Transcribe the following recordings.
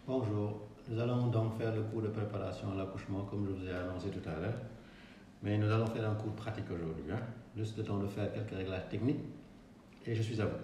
Bonjour, nous allons donc faire le cours de préparation à l'accouchement comme je vous ai annoncé tout à l'heure. Mais nous allons faire un cours pratique aujourd'hui. Juste le temps de faire quelques réglages techniques et je suis à vous.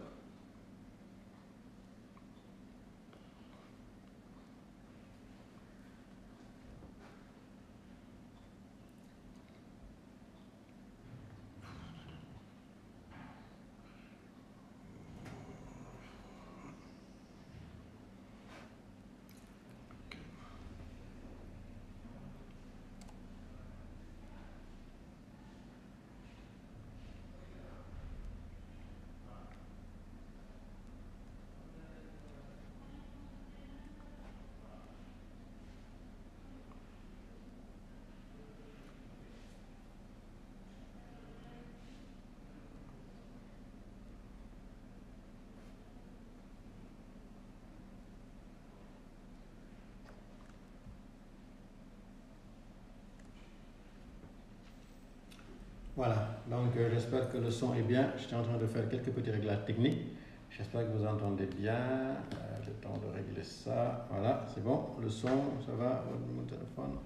Voilà, donc j'espère que le son est bien. Je suis en train de faire quelques petits réglages techniques. J'espère que vous entendez bien. J'ai le temps de régler ça. Voilà, c'est bon. Le son, ça va mon téléphone.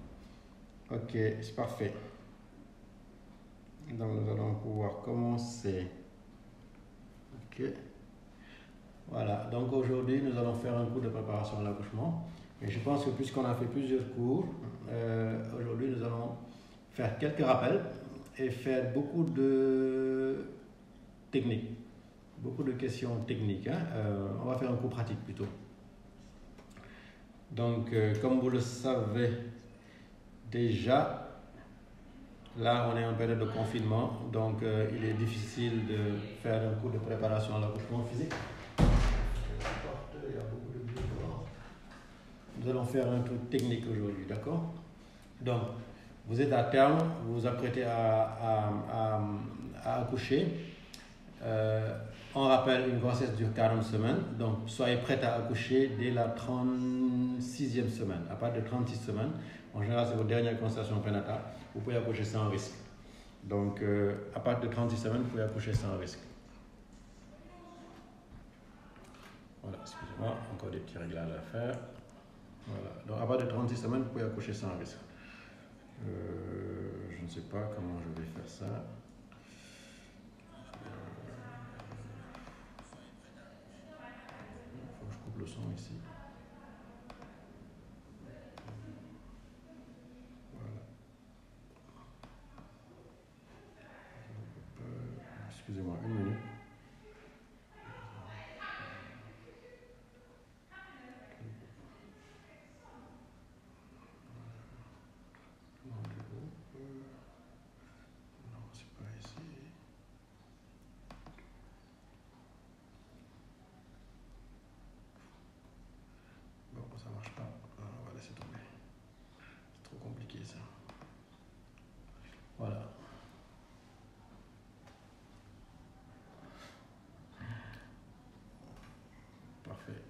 Ok, c'est parfait. Donc nous allons pouvoir commencer. Ok. Voilà, donc aujourd'hui nous allons faire un cours de préparation à l'accouchement. Et je pense que puisqu'on a fait plusieurs cours, aujourd'hui nous allons faire quelques rappels et faire beaucoup de techniques, beaucoup de questions techniques. On va faire un cours pratique plutôt. Donc, comme vous le savez déjà, là on est en période de confinement, donc il est difficile de faire un cours de préparation à l'accouchement physique. Il y a beaucoup de bruit dehors. Nous allons faire un truc technique aujourd'hui, d'accord? Donc, vous êtes à terme, vous vous apprêtez à accoucher. On rappelle, une grossesse dure 40 semaines, donc soyez prêts à accoucher dès la 36e semaine. À partir de 36 semaines, en général c'est votre dernière consultation prénatale, vous pouvez accoucher sans risque. Donc à partir de 36 semaines, vous pouvez accoucher sans risque. Voilà, excusez-moi, encore des petits réglages à faire. Voilà, donc à partir de 36 semaines, vous pouvez accoucher sans risque. Je ne sais pas comment je vais faire ça. Il faut que je coupe le son ici. Voilà. Excusez-moi, une minute. Voilà. Parfait.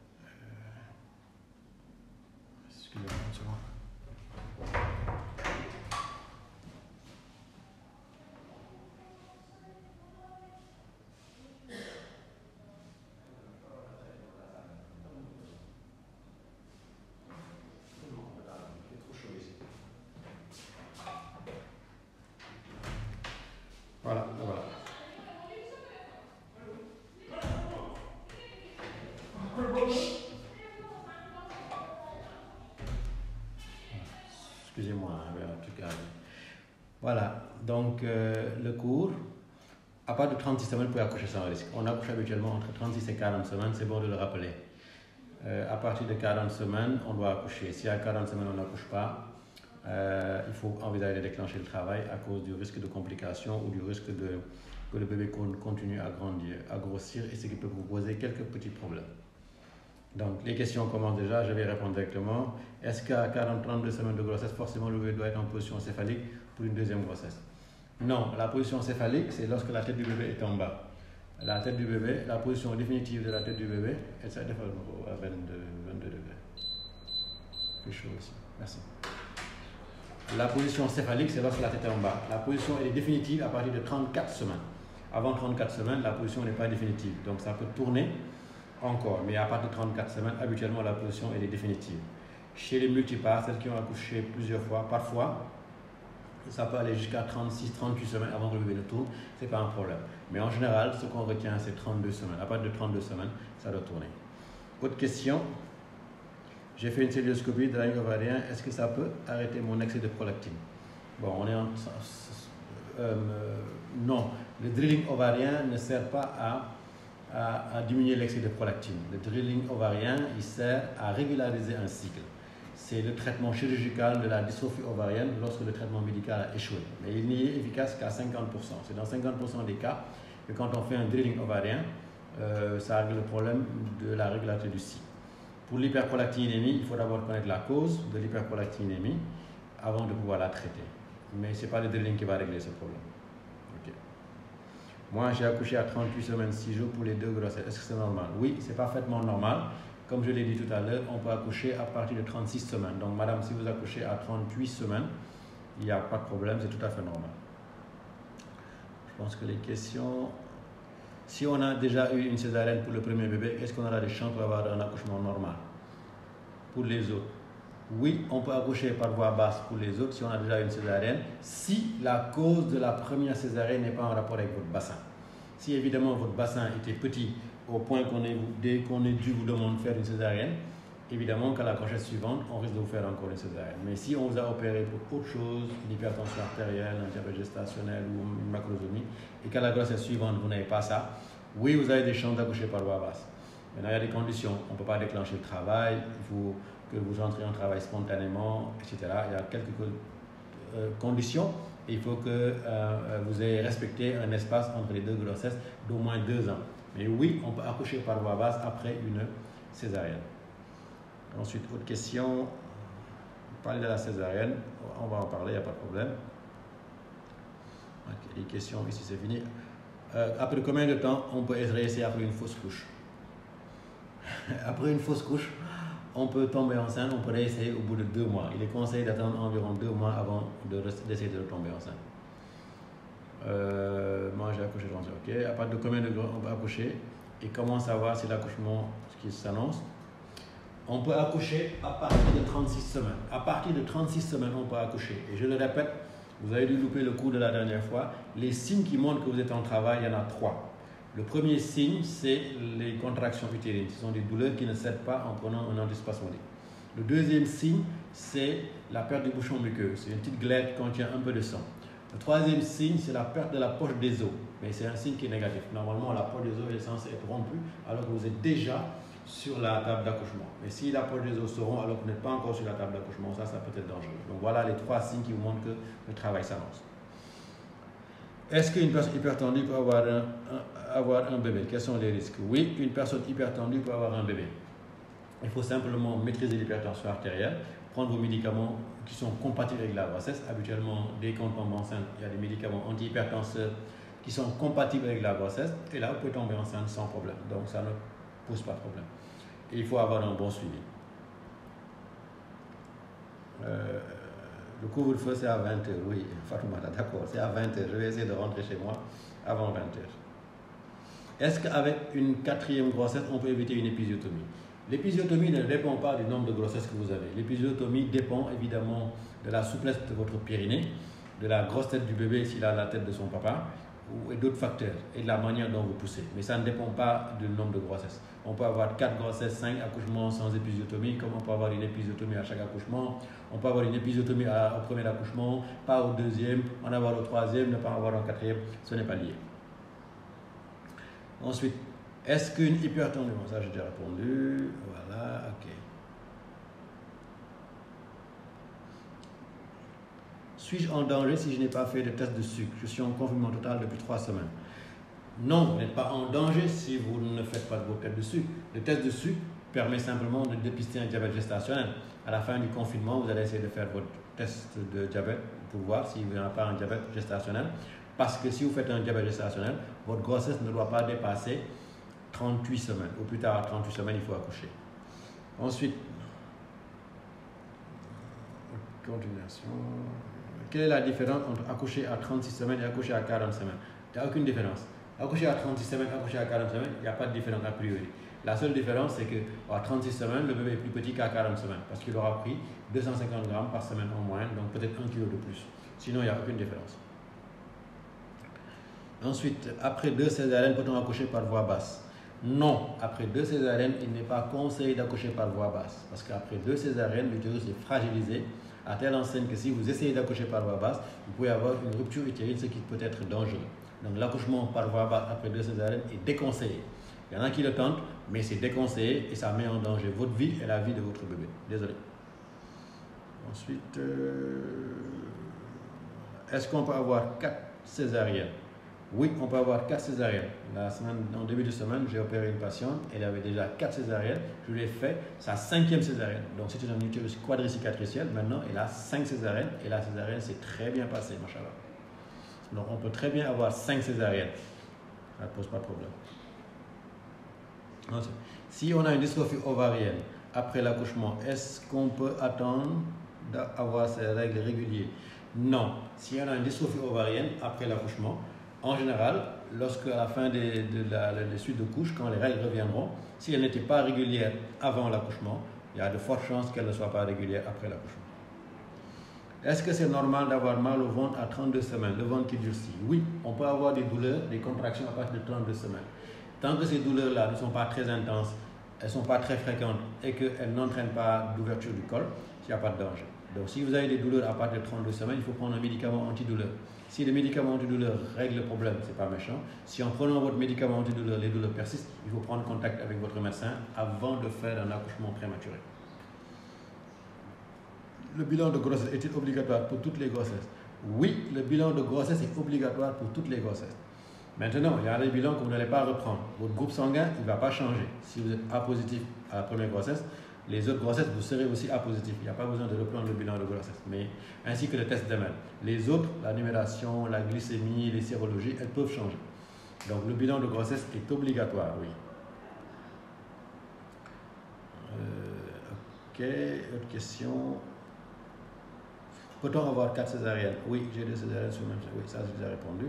Excusez-moi une seconde. Voilà, voilà. Excusez-moi, en tout cas. Voilà, donc le cours, à partir de 36 semaines, vous pouvez accoucher sans risque. On accouche habituellement entre 36 et 40 semaines, c'est bon de le rappeler. À partir de 40 semaines, on doit accoucher. Si à 40 semaines, on n'accouche pas, il faut envisager de déclencher le travail à cause du risque de complications ou du risque que le bébé continue à grandir, à grossir, et ce qui peut vous poser quelques petits problèmes. Donc, les questions commencent déjà, je vais répondre directement. Est-ce qu'à 40-32 semaines de grossesse, forcément le bébé doit être en position céphalique pour une deuxième grossesse? Non, la position céphalique, c'est lorsque la tête du bébé est en bas. La tête du bébé, la position définitive de la tête du bébé, et ça défend à 22 degrés. Plus chaud ici, merci. La position céphalique, c'est lorsque la tête est en bas. La position est définitive à partir de 34 semaines. Avant 34 semaines, la position n'est pas définitive. Donc ça peut tourner encore, mais à partir de 34 semaines, habituellement la position est définitive. Chez les multiparts, celles qui ont accouché plusieurs fois, parfois, ça peut aller jusqu'à 36-38 semaines avant que le bébé ne tourne, ce n'est pas un problème. Mais en général, ce qu'on retient, c'est 32 semaines. À partir de 32 semaines, ça doit tourner. Autre question. J'ai fait une célioscopie de la ligne ovarienne. Est-ce que ça peut arrêter mon excès de prolactine? Bon, on est en... non, le drilling ovarien ne sert pas à diminuer l'excès de prolactine. Le drilling ovarien, il sert à régulariser un cycle. C'est le traitement chirurgical de la dystrophie ovarienne lorsque le traitement médical a échoué. Mais il n'y est efficace qu'à 50%. C'est dans 50% des cas que quand on fait un drilling ovarien, ça règle le problème de la régularité du cycle. Pour l'hyperprolactinémie, il faut d'abord connaître la cause de l'hyperprolactinémie avant de pouvoir la traiter. Mais ce n'est pas le drilling qui va régler ce problème. Okay. Moi, j'ai accouché à 38 semaines, 6 jours pour les 2 grossesses. Est-ce que c'est normal? Oui, c'est parfaitement normal. Comme je l'ai dit tout à l'heure, on peut accoucher à partir de 36 semaines. Donc, madame, si vous accouchez à 38 semaines, il n'y a pas de problème, c'est tout à fait normal. Je pense que les questions... Si on a déjà eu une césarienne pour le premier bébé, est-ce qu'on aura des chances d'avoir un accouchement normal? Pour les autres, oui, on peut accoucher par voie basse pour les autres si on a déjà une césarienne, si la cause de la première césarienne n'est pas en rapport avec votre bassin. Si évidemment votre bassin était petit au point dès qu'on est dû vous demander de faire une césarienne, évidemment qu'à la grossesse suivante, on risque de vous faire encore une césarienne. Mais si on vous a opéré pour autre chose, une hypertension artérielle, un diabète gestationnel ou une macrosomie, et qu'à la grossesse suivante, vous n'avez pas ça, oui, vous avez des chances d'accoucher par voie basse. Maintenant, il y a des conditions. On ne peut pas déclencher le travail, il faut que vous entrez en travail spontanément, etc. Il y a quelques conditions. Et il faut que vous ayez respecté un espace entre les 2 grossesses d'au moins 2 ans. Mais oui, on peut accoucher par voie basse après une césarienne. Ensuite, autre question. Parler de la césarienne, on va en parler, il n'y a pas de problème. Okay, les questions ici, c'est fini. Après combien de temps on peut réessayer après une fausse couche? Après une fausse couche, on peut tomber enceinte, on peut réessayer au bout de 2 mois. Il est conseillé d'attendre environ 2 mois avant d'essayer de tomber enceinte. Moi, j'ai accouché, ok. À partir de combien de temps on peut accoucher? Et comment savoir si l'accouchement qui s'annonce? On peut accoucher à partir de 36 semaines. À partir de 36 semaines, on peut accoucher. Et je le répète, vous avez dû louper le coup de la dernière fois. Les signes qui montrent que vous êtes en travail, il y en a 3. Le premier signe, c'est les contractions utérines. Ce sont des douleurs qui ne cèdent pas en prenant un antispasmodique. Le deuxième signe, c'est la perte du bouchon muqueux. C'est une petite glaire qui contient un peu de sang. Le troisième signe, c'est la perte de la poche des os. Mais c'est un signe qui est négatif. Normalement, la poche des os est censée être rompue alors que vous êtes déjà sur la table d'accouchement. Mais si la poche des os se rompt alors que vous n'êtes pas encore sur la table d'accouchement, ça peut être dangereux. Donc voilà les 3 signes qui vous montrent que le travail s'annonce. Est-ce qu'une personne hypertendue peut avoir un bébé? Quels sont les risques? Oui, une personne hypertendue peut avoir un bébé. Il faut simplement maîtriser l'hypertension artérielle, prendre vos médicaments qui sont compatibles avec la grossesse. Habituellement, dès qu'on tombe enceinte, il y a des médicaments antihypertenseurs qui sont compatibles avec la grossesse. Et là, vous pouvez tomber enceinte sans problème. Donc, ça ne pose pas de problème. Et il faut avoir un bon suivi. Le couvre-feu, c'est à 20h. Oui, Fatoumata, d'accord, c'est à 20h. Je vais essayer de rentrer chez moi avant 20h. Est-ce qu'avec une 4e grossesse, on peut éviter une épisiotomie? L'épisiotomie ne dépend pas du nombre de grossesses que vous avez. L'épisiotomie dépend évidemment de la souplesse de votre périnée, de la grosse tête du bébé s'il a la tête de son papa, et d'autres facteurs, et de la manière dont vous poussez. Mais ça ne dépend pas du nombre de grossesses. On peut avoir 4 grossesses, 5 accouchements sans épisiotomie, comme on peut avoir une épisiotomie à chaque accouchement. On peut avoir une épisiotomie au premier accouchement, pas au deuxième, en avoir au 3e, ne pas en avoir au 4e, ce n'est pas lié. Ensuite, est-ce qu'une hypertension, ça j'ai déjà répondu, voilà, ok. Suis-je en danger si je n'ai pas fait de test de sucre? Je suis en confinement total depuis 3 semaines. Non, vous n'êtes pas en danger si vous ne faites pas de vos tests de sucre. Le test de sucre permet simplement de dépister un diabète gestationnel. À la fin du confinement, vous allez essayer de faire votre test de diabète pour voir s'il n'y a pas un diabète gestationnel. Parce que si vous faites un diabète gestationnel, votre grossesse ne doit pas dépasser 38 semaines. Au plus tard, à 38 semaines, il faut accoucher. Ensuite, continuation. Quelle est la différence entre accoucher à 36 semaines et accoucher à 40 semaines? Il n'y a aucune différence. Accoucher à 36 semaines, accoucher à 40 semaines, il n'y a pas de différence a priori. La seule différence, c'est qu'à 36 semaines, le bébé est plus petit qu'à 40 semaines, parce qu'il aura pris 250 grammes par semaine en moyenne, donc peut-être 1 kg de plus. Sinon, il n'y a aucune différence. Ensuite, après 2 césariennes, peut-on accoucher par voie basse? Non, après 2 césariennes, il n'est pas conseillé d'accoucher par voie basse. Parce qu'après 2 césariennes, l'utérus est fragilisé à telle enseigne que si vous essayez d'accoucher par voie basse, vous pouvez avoir une rupture utérine, ce qui peut être dangereux. Donc l'accouchement par voie basse après 2 césariennes est déconseillé. Il y en a qui le tentent, mais c'est déconseillé et ça met en danger votre vie et la vie de votre bébé. Désolé. Ensuite, est-ce qu'on peut avoir 4 césariennes? Oui, on peut avoir 4 césariennes. En début de semaine, j'ai opéré une patiente, elle avait déjà 4 césariennes. Je lui ai fait sa 5e césarienne. Donc c'était un utérus quadricicatriciel. Maintenant, elle a 5 césariennes et la césarienne s'est très bien passée, machallah. Donc on peut très bien avoir 5 césariennes. Ça ne pose pas de problème. Ensuite, si on a une dystrophie ovarienne après l'accouchement, est-ce qu'on peut attendre d'avoir ses règles régulières? Non. Si on a une dystrophie ovarienne après l'accouchement, en général, lorsque à la fin des suites de couches, quand les règles reviendront, si elles n'étaient pas régulières avant l'accouchement, il y a de fortes chances qu'elles ne soient pas régulières après l'accouchement. Est-ce que c'est normal d'avoir mal au ventre à 32 semaines, le ventre qui durcit? Oui, on peut avoir des douleurs, des contractions à partir de 32 semaines. Tant que ces douleurs-là ne sont pas très intenses, elles ne sont pas très fréquentes et qu'elles n'entraînent pas d'ouverture du col, il n'y a pas de danger. Donc si vous avez des douleurs à partir de 32 semaines, il faut prendre un médicament antidouleur. Si le médicament antidouleur règle le problème, ce n'est pas méchant. Si en prenant votre médicament antidouleur, les douleurs persistent, il faut prendre contact avec votre médecin avant de faire un accouchement prématuré. Le bilan de grossesse est-il obligatoire pour toutes les grossesses? Oui, le bilan de grossesse est obligatoire pour toutes les grossesses. Maintenant, il y a des bilans que vous n'allez pas reprendre. Votre groupe sanguin, il ne va pas changer. Si vous êtes A positif à la première grossesse, les autres grossesses, vous serez aussi A positif. Il n'y a pas besoin de reprendre le bilan de grossesse. Mais, ainsi que le test d'Emel. Les autres, la numération, la glycémie, les sérologies, elles peuvent changer. Donc le bilan de grossesse est obligatoire, oui. Ok, autre question. Peut-on avoir 4 césariennes? Oui, j'ai 2 césariennes sur le même. Oui, ça j'ai déjà répondu.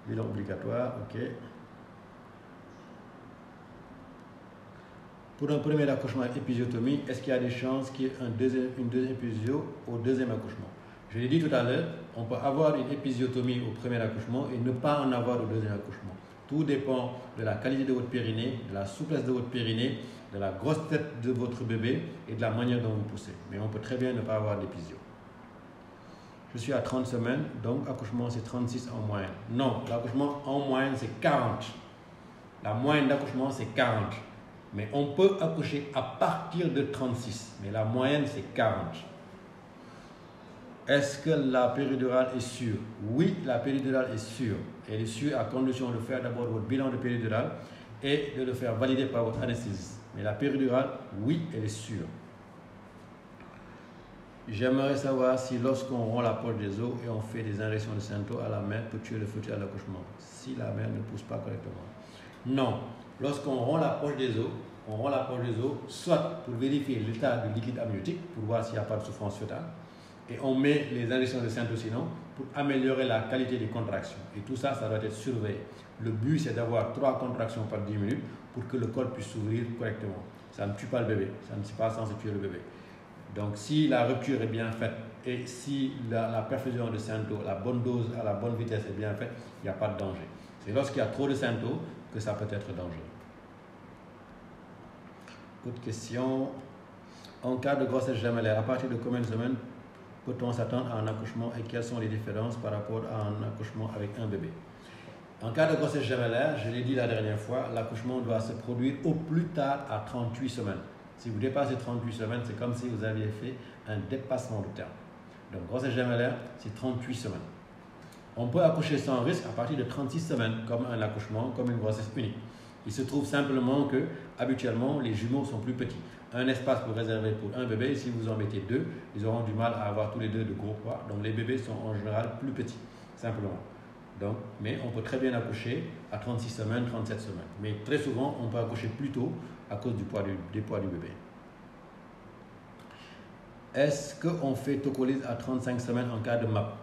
Bilan obligatoire, ok. Pour un premier accouchement épisiotomie, est-ce qu'il y a des chances qu'il y ait une deuxième épisio au deuxième accouchement? Je l'ai dit tout à l'heure, on peut avoir une épisiotomie au premier accouchement et ne pas en avoir au deuxième accouchement. Tout dépend de la qualité de votre périnée, de la souplesse de votre périnée, de la grosse tête de votre bébé et de la manière dont vous poussez. Mais on peut très bien ne pas avoir d'épisio. Je suis à 30 semaines, donc accouchement c'est 36 en moyenne. Non, l'accouchement en moyenne c'est 40. La moyenne d'accouchement c'est 40. Mais on peut accoucher à partir de 36. Mais la moyenne c'est 40. Est-ce que la péridurale est sûre? Oui, la péridurale est sûre. Elle est sûre à condition de faire d'abord votre bilan de péridurale et de le faire valider par votre anesthésiste. Mais la péridurale, oui, elle est sûre. J'aimerais savoir si lorsqu'on rompt la poche des os et on fait des injections de Sento à la mère peut tuer le futur à l'accouchement, si la mère ne pousse pas correctement. Non, lorsqu'on rompt la poche des os, on rompt la poche des os soit pour vérifier l'état du liquide amniotique, pour voir s'il n'y a pas de souffrance fœtale, et on met les injections de Sento sinon pour améliorer la qualité des contractions. Et tout ça, ça doit être surveillé. Le but, c'est d'avoir 3 contractions par 10 minutes pour que le col puisse s'ouvrir correctement. Ça ne tue pas le bébé, ça ne est pas censé tuer le bébé. Donc si la rupture est bien faite et si la perfusion de Sento, la bonne dose à la bonne vitesse est bien faite, il n'y a pas de danger. C'est lorsqu'il y a trop de Sento que ça peut être dangereux. Autre question. En cas de grossesse gemellaire, à partir de combien de semaines peut-on s'attendre à un accouchement et quelles sont les différences par rapport à un accouchement avec un bébé? En cas de grossesse gemellaire, je l'ai dit la dernière fois, l'accouchement doit se produire au plus tard à 38 semaines. Si vous dépassez 38 semaines, c'est comme si vous aviez fait un dépassement de terme. Donc, grossesse gemellaire, c'est 38 semaines. On peut accoucher sans risque à partir de 36 semaines, comme un accouchement, comme une grossesse unique. Il se trouve simplement que, habituellement, les jumeaux sont plus petits. Un espace pour réserver pour un bébé, si vous en mettez 2, ils auront du mal à avoir tous les 2 de gros poids. Donc, les bébés sont en général plus petits, simplement. Donc, mais on peut très bien accoucher à 36 semaines, 37 semaines. Mais très souvent, on peut accoucher plus tôt à cause des poids du bébé. Est-ce qu'on fait tocolyse à 35 semaines en cas de MAP?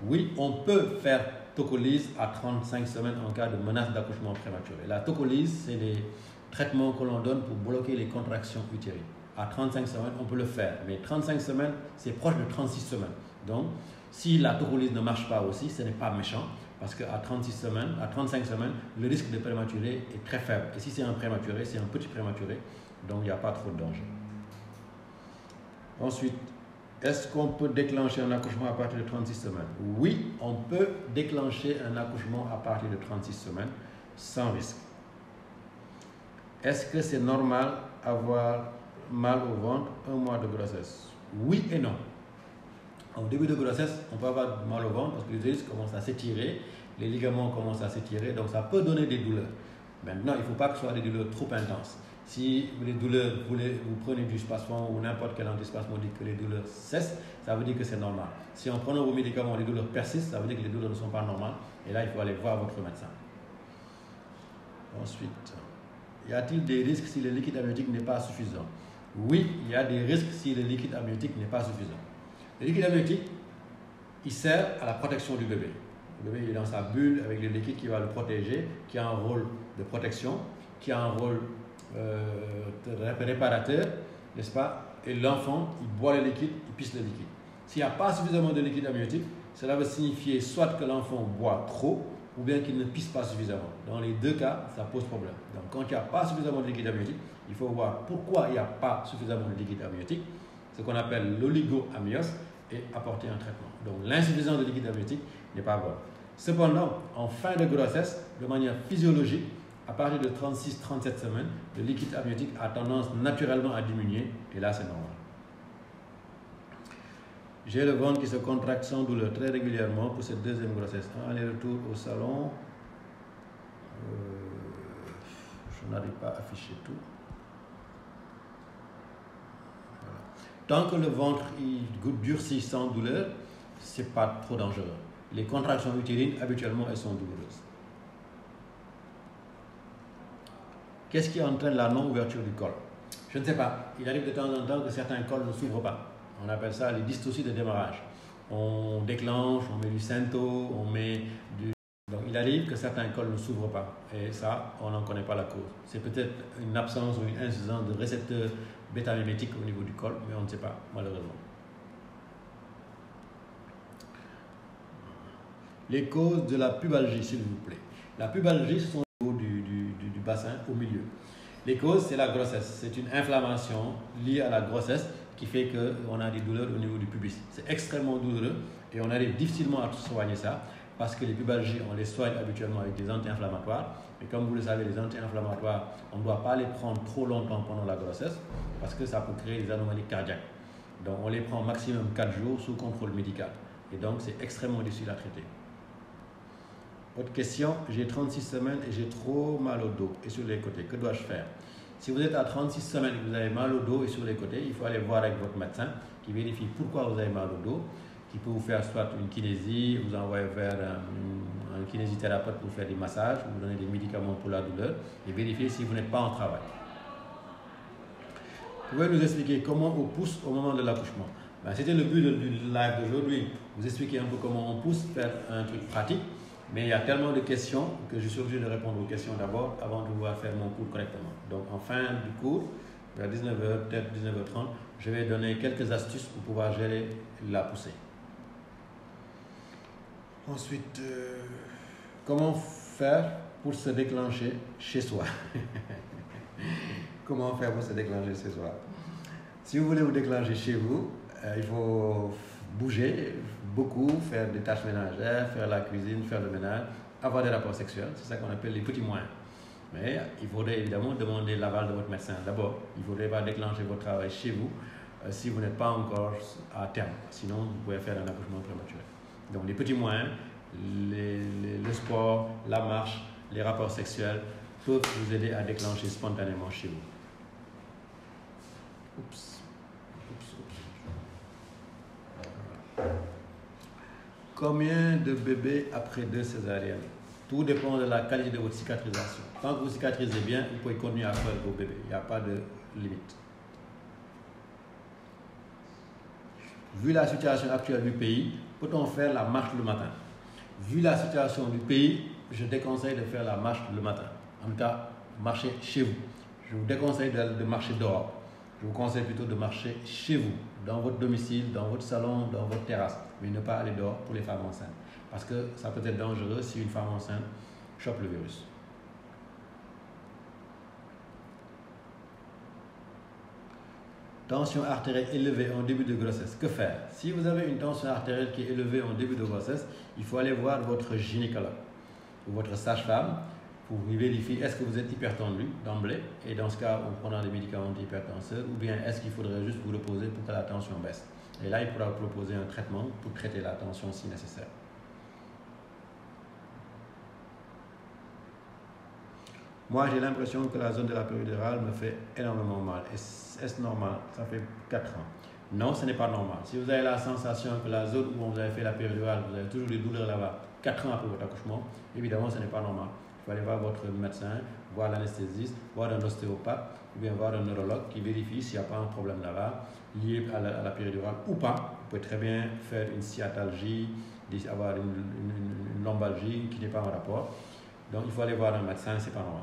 Oui, on peut faire tocolyse à 35 semaines en cas de menace d'accouchement prématuré. La tocolyse, c'est les traitements que l'on donne pour bloquer les contractions utérines. À 35 semaines, on peut le faire, mais 35 semaines, c'est proche de 36 semaines. Donc, si la tocolyse ne marche pas aussi, ce n'est pas méchant, parce qu'à 36 semaines, à 35 semaines, le risque de prématuré est très faible. Et si c'est un prématuré, c'est un petit prématuré, donc il n'y a pas trop de danger. Ensuite, est-ce qu'on peut déclencher un accouchement à partir de 36 semaines? Oui, on peut déclencher un accouchement à partir de 36 semaines sans risque. Est-ce que c'est normal d'avoir mal au ventre un mois de grossesse? Oui et non. Au début de grossesse, on peut avoir mal au ventre parce que l'utérus commence à s'étirer, les ligaments commencent à s'étirer, donc ça peut donner des douleurs. Maintenant, il ne faut pas que ce soit des douleurs trop intenses. Si les douleurs, vous prenez du spasmon ou n'importe quel antispasmodique que les douleurs cessent, ça veut dire que c'est normal. Si en prenant vos médicaments, les douleurs persistent, ça veut dire que les douleurs ne sont pas normales. Et là, il faut aller voir votre médecin. Ensuite, y a-t-il des risques si le liquide amniotique n'est pas suffisant? Oui, il y a des risques si le liquide amniotique n'est pas suffisant. Le liquide amniotique, il sert à la protection du bébé. Le bébé est dans sa bulle avec le liquide qui va le protéger, qui a un rôle de protection, qui a un rôle réparateur, n'est-ce pas? Et l'enfant, il boit le liquide, il pisse le liquide. S'il n'y a pas suffisamment de liquide amniotique, cela veut signifier soit que l'enfant boit trop, ou bien qu'il ne pisse pas suffisamment. Dans les deux cas, ça pose problème. Donc quand il n'y a pas suffisamment de liquide amniotique, il faut voir pourquoi il n'y a pas suffisamment de liquide amniotique, ce qu'on appelle l'oligoamnios, et apporter un traitement. Donc l'insuffisance de liquide amniotique n'est pas bonne. Cependant, en fin de grossesse, de manière physiologique, à partir de 36-37 semaines, le liquide amniotique a tendance naturellement à diminuer, et là c'est normal. J'ai le ventre qui se contracte sans douleur très régulièrement pour cette deuxième grossesse. Un aller-retour au salon, je n'arrive pas à afficher tout. Voilà. Tant que le ventre il durcit sans douleur, ce n'est pas trop dangereux. Les contractions utérines, habituellement, elles sont douloureuses. Qu'est-ce qui entraîne la non-ouverture du col? Je ne sais pas. Il arrive de temps en temps que certains cols ne s'ouvrent pas. On appelle ça les dystocies de démarrage. On déclenche, on met du Sento, on met du... Donc il arrive que certains cols ne s'ouvrent pas. Et ça, on n'en connaît pas la cause. C'est peut-être une absence ou une insuffisance de récepteurs bêta-mimétiques au niveau du col, mais on ne sait pas, malheureusement. Les causes de la pubalgie, s'il vous plaît. La pubalgie, ce sont au niveau du bassin, au milieu. Les causes, c'est la grossesse. C'est une inflammation liée à la grossesse qui fait qu'on a des douleurs au niveau du pubis. C'est extrêmement douloureux et on arrive difficilement à soigner ça parce que les pubalgies, on les soigne habituellement avec des anti-inflammatoires. Mais comme vous le savez, les anti-inflammatoires, on ne doit pas les prendre trop longtemps pendant la grossesse parce que ça peut créer des anomalies cardiaques. Donc on les prend maximum 4 jours sous contrôle médical. Et donc c'est extrêmement difficile à traiter. Autre question, j'ai 36 semaines et j'ai trop mal au dos et sur les côtés. Que dois-je faire? Si vous êtes à 36 semaines et que vous avez mal au dos et sur les côtés, il faut aller voir avec votre médecin qui vérifie pourquoi vous avez mal au dos, qui peut vous faire soit une kinésie, vous envoyer vers un kinésithérapeute pour faire des massages, vous donner des médicaments pour la douleur et vérifier si vous n'êtes pas en travail. Pouvez-vous nous expliquer comment on pousse au moment de l'accouchement? C'était le but du live d'aujourd'hui, vous expliquer un peu comment on pousse, faire un truc pratique. Mais il y a tellement de questions que je suis obligé de répondre aux questions d'abord avant de pouvoir faire mon cours correctement. Donc en fin du cours, vers 19h, peut-être 19h30, je vais donner quelques astuces pour pouvoir gérer la poussée. Ensuite, comment faire pour se déclencher chez soi? Comment faire pour se déclencher chez soi? Si vous voulez vous déclencher chez vous, il faut bouger beaucoup, faire des tâches ménagères, faire la cuisine, faire le ménage, avoir des rapports sexuels, c'est ça qu'on appelle les petits moyens. Mais il faudrait évidemment demander l'aval de votre médecin d'abord. Il ne faudrait pas déclencher votre travail chez vous si vous n'êtes pas encore à terme. Sinon, vous pouvez faire un accouchement prématuré. Donc les petits moyens, le sport, la marche, les rapports sexuels peuvent vous aider à déclencher spontanément chez vous. Oups. Combien de bébés après 2 césariennes? Tout dépend de la qualité de votre cicatrisation. Tant que vous cicatrisez bien, vous pouvez continuer à faire vos bébés. Il n'y a pas de limite. Vu la situation actuelle du pays, peut-on faire la marche le matin? Vu la situation du pays, je déconseille de faire la marche le matin. En tout cas, marcher chez vous. Je vous déconseille de marcher dehors. Je vous conseille plutôt de marcher chez vous, dans votre domicile, dans votre salon, dans votre terrasse. Mais ne pas aller dehors pour les femmes enceintes. Parce que ça peut être dangereux si une femme enceinte chope le virus. Tension artérielle élevée en début de grossesse. Que faire? Si vous avez une tension artérielle qui est élevée en début de grossesse, il faut aller voir votre gynécologue ou votre sage-femme pour vérifier est-ce que vous êtes hypertendu d'emblée et dans ce cas, en prenant des médicaments antihypertenseurs ou bien est-ce qu'il faudrait juste vous reposer pour que la tension baisse. Et là, il pourra vous proposer un traitement pour traiter la tension si nécessaire. Moi, j'ai l'impression que la zone de la péridurale me fait énormément mal. Est-ce normal? Ça fait 4 ans. Non, ce n'est pas normal. Si vous avez la sensation que la zone où vous avez fait la péridurale, vous avez toujours des douleurs là-bas, 4 ans après votre accouchement, évidemment, ce n'est pas normal. Il faut aller voir votre médecin, voir l'anesthésiste, voir un ostéopathe, ou bien voir un neurologue qui vérifie s'il n'y a pas un problème là-bas, lié à la péridurale ou pas. Vous pouvez très bien faire une sciatalgie, avoir une lombalgie qui n'est pas en rapport. Donc, il faut aller voir un médecin, ce n'est pas normal.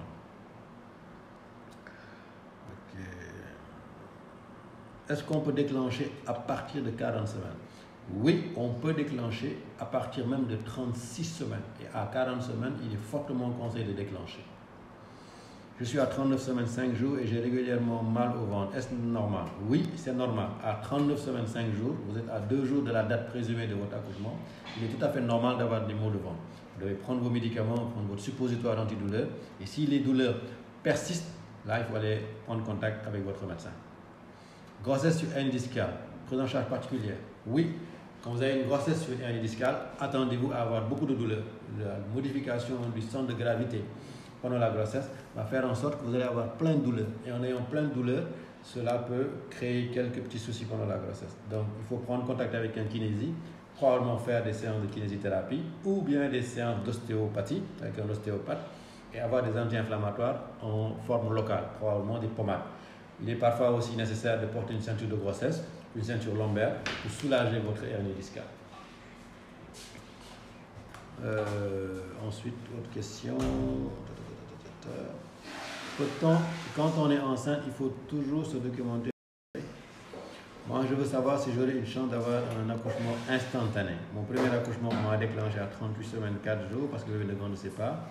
Est-ce qu'on peut déclencher à partir de 40 semaines? Oui, on peut déclencher à partir même de 36 semaines. Et à 40 semaines, il est fortement conseillé de déclencher. Je suis à 39 semaines 5 jours et j'ai régulièrement mal au ventre. Est-ce normal? Oui, c'est normal. À 39 semaines 5 jours, vous êtes à 2 jours de la date présumée de votre accouchement. Il est tout à fait normal d'avoir des maux de ventre. Vous devez prendre vos médicaments, prendre votre suppositoire antidouleur. Et si les douleurs persistent, là, il faut aller prendre contact avec votre médecin. Grossesse sur hernie discale, prise en charge particulière. Oui, quand vous avez une grossesse sur hernie discale, attendez-vous à avoir beaucoup de douleurs. La modification du centre de gravité pendant la grossesse va faire en sorte que vous allez avoir plein de douleurs. Et en ayant plein de douleurs, cela peut créer quelques petits soucis pendant la grossesse. Donc, il faut prendre contact avec un kinési, probablement faire des séances de kinésithérapie ou bien des séances d'ostéopathie avec un ostéopathe et avoir des anti-inflammatoires en forme locale, probablement des pommades. Il est parfois aussi nécessaire de porter une ceinture de grossesse, une ceinture lombaire, pour soulager votre hernie discale. Ensuite, autre question. Quand on est enceinte, il faut toujours se documenter. Moi, je veux savoir si j'aurai une chance d'avoir un accouchement instantané. Mon premier accouchement m'a déclenché à 38 semaines 4 jours parce que le bébé ne grandissait pas.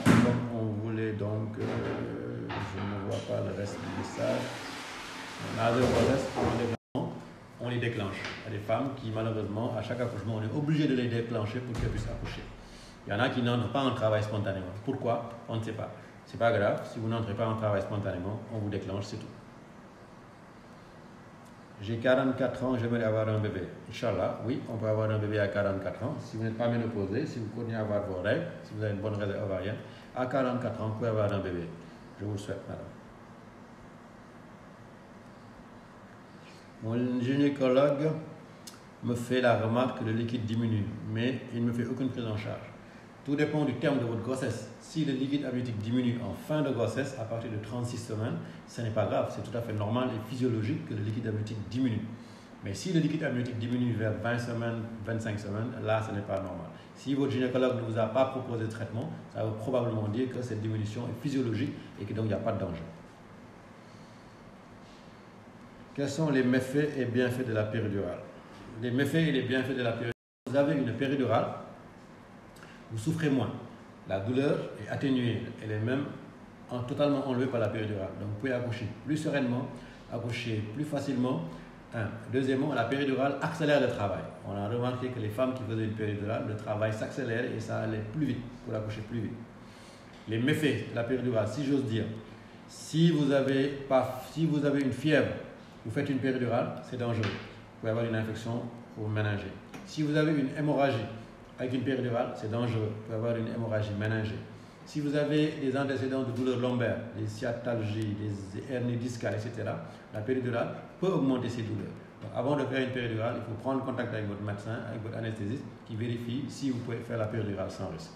Comme on voulait donc, je ne vois pas le reste du message. La deuxième grossesse, on les déclenche. Il y a des femmes qui, malheureusement, à chaque accouchement, on est obligé de les déclencher pour qu'elles puissent accoucher. Il y en a qui n'entrent pas en travail spontanément. Pourquoi? On ne sait pas. Ce n'est pas grave. Si vous n'entrez pas en travail spontanément, on vous déclenche, c'est tout. J'ai 44 ans, j'aimerais avoir un bébé. Inch'Allah, oui, on peut avoir un bébé à 44 ans. Si vous n'êtes pas ménopausé, si vous continuez à avoir vos règles, si vous avez une bonne réserve ovarienne, à 44 ans, vous pouvez avoir un bébé. Je vous le souhaite, madame. Mon gynécologue me fait la remarque que le liquide diminue, mais il ne me fait aucune prise en charge. Tout dépend du terme de votre grossesse. Si le liquide amniotique diminue en fin de grossesse, à partir de 36 semaines, ce n'est pas grave. C'est tout à fait normal et physiologique que le liquide amniotique diminue. Mais si le liquide amniotique diminue vers 20 semaines, 25 semaines, là, ce n'est pas normal. Si votre gynécologue ne vous a pas proposé de traitement, ça veut probablement dire que cette diminution est physiologique et que donc il n'y a pas de danger. Quels sont les méfaits et bienfaits de la péridurale? Les méfaits et les bienfaits de la péridurale. Vous avez une péridurale, vous souffrez moins. La douleur est atténuée, elle est même totalement enlevée par la péridurale. Donc vous pouvez accoucher plus sereinement, accoucher plus facilement. Deuxièmement, la péridurale accélère le travail. On a remarqué que les femmes qui faisaient une péridurale, le travail s'accélère et ça allait plus vite, pour accoucher plus vite. Les méfaits de la péridurale, si j'ose dire, si vous avez une fièvre, vous faites une péridurale, c'est dangereux. Vous pouvez avoir une infection au méningée. Si vous avez une hémorragie avec une péridurale, c'est dangereux. Vous pouvez avoir une hémorragie méningée. Si vous avez des antécédents de douleurs lombaires, des sciatalgies, des hernies discales, etc., la péridurale peut augmenter ces douleurs. Donc, avant de faire une péridurale, il faut prendre contact avec votre médecin, avec votre anesthésiste, qui vérifie si vous pouvez faire la péridurale sans risque.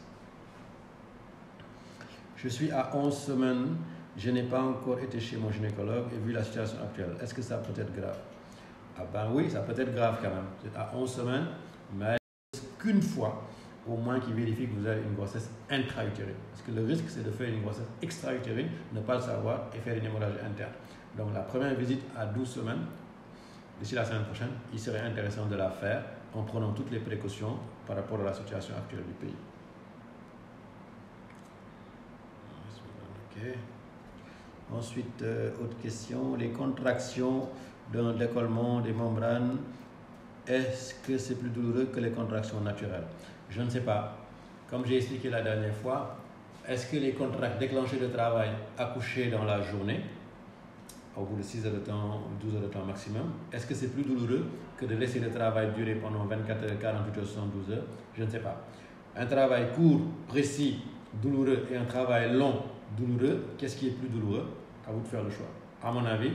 Je suis à 11 semaines. Je n'ai pas encore été chez mon gynécologue et vu la situation actuelle, est-ce que ça peut être grave? Ah ben oui, ça peut être grave quand même. C'est à 11 semaines, mais qu'une fois, au moins qu'il vérifie que vous avez une grossesse intra-utérine. Parce que le risque, c'est de faire une grossesse extra-utérine, ne pas le savoir et faire une hémorragie interne. Donc la première visite à 12 semaines, d'ici la semaine prochaine, il serait intéressant de la faire en prenant toutes les précautions par rapport à la situation actuelle du pays. Okay. Ensuite, autre question, les contractions d'un décollement des membranes, est-ce que c'est plus douloureux que les contractions naturelles? Je ne sais pas. Comme j'ai expliqué la dernière fois, est-ce que les contractions déclenchées de travail accouchées dans la journée, au bout de 6 heures de temps, 12 heures de temps maximum, est-ce que c'est plus douloureux que de laisser le travail durer pendant 24 heures, 48 heures, 72 heures? Je ne sais pas. Un travail court, précis, douloureux et un travail long, douloureux, qu'est-ce qui est plus douloureux? À vous de faire le choix. À mon avis,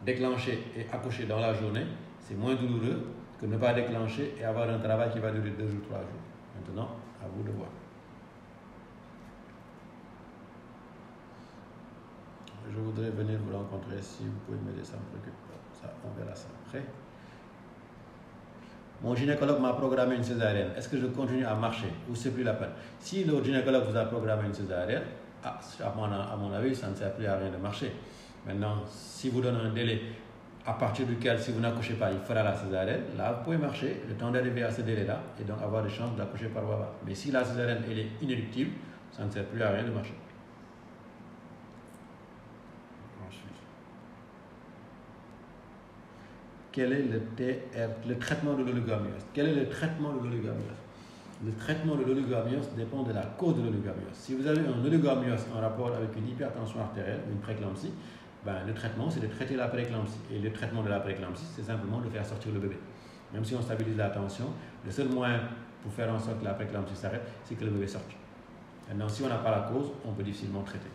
déclencher et accoucher dans la journée, c'est moins douloureux que ne pas déclencher et avoir un travail qui va durer 2 ou 3 jours. Maintenant, à vous de voir. Je voudrais venir vous rencontrer. Si vous pouvez m'aider, ça me préoccupe. Ça, on verra ça après. Mon gynécologue m'a programmé une césarienne. Est-ce que je continue à marcher ou c'est plus la peine? Si le gynécologue vous a programmé une césarienne, à mon avis, ça ne sert plus à rien de marcher. Maintenant, si vous donnez un délai à partir duquel, si vous n'accouchez pas, il fera la césarienne, là, vous pouvez marcher le temps d'arriver à ce délai-là et donc avoir des chances d'accoucher par voie basse. Mais si la césarienne elle est inéluctible, ça ne sert plus à rien de marcher. Quel est le traitement de l'oligomyose? Quel est le traitement de l'oligomyose? Le traitement de l'oligomyose dépend de la cause de l'oligomyose. Si vous avez un oligomyose en rapport avec une hypertension artérielle, une préclampsie, le traitement, c'est de traiter la préclampsie. Et le traitement de la préclampsie, c'est simplement de faire sortir le bébé. Même si on stabilise la tension, le seul moyen pour faire en sorte que la préclampsie s'arrête, c'est que le bébé sorte. Maintenant, si on n'a pas la cause, on peut difficilement traiter.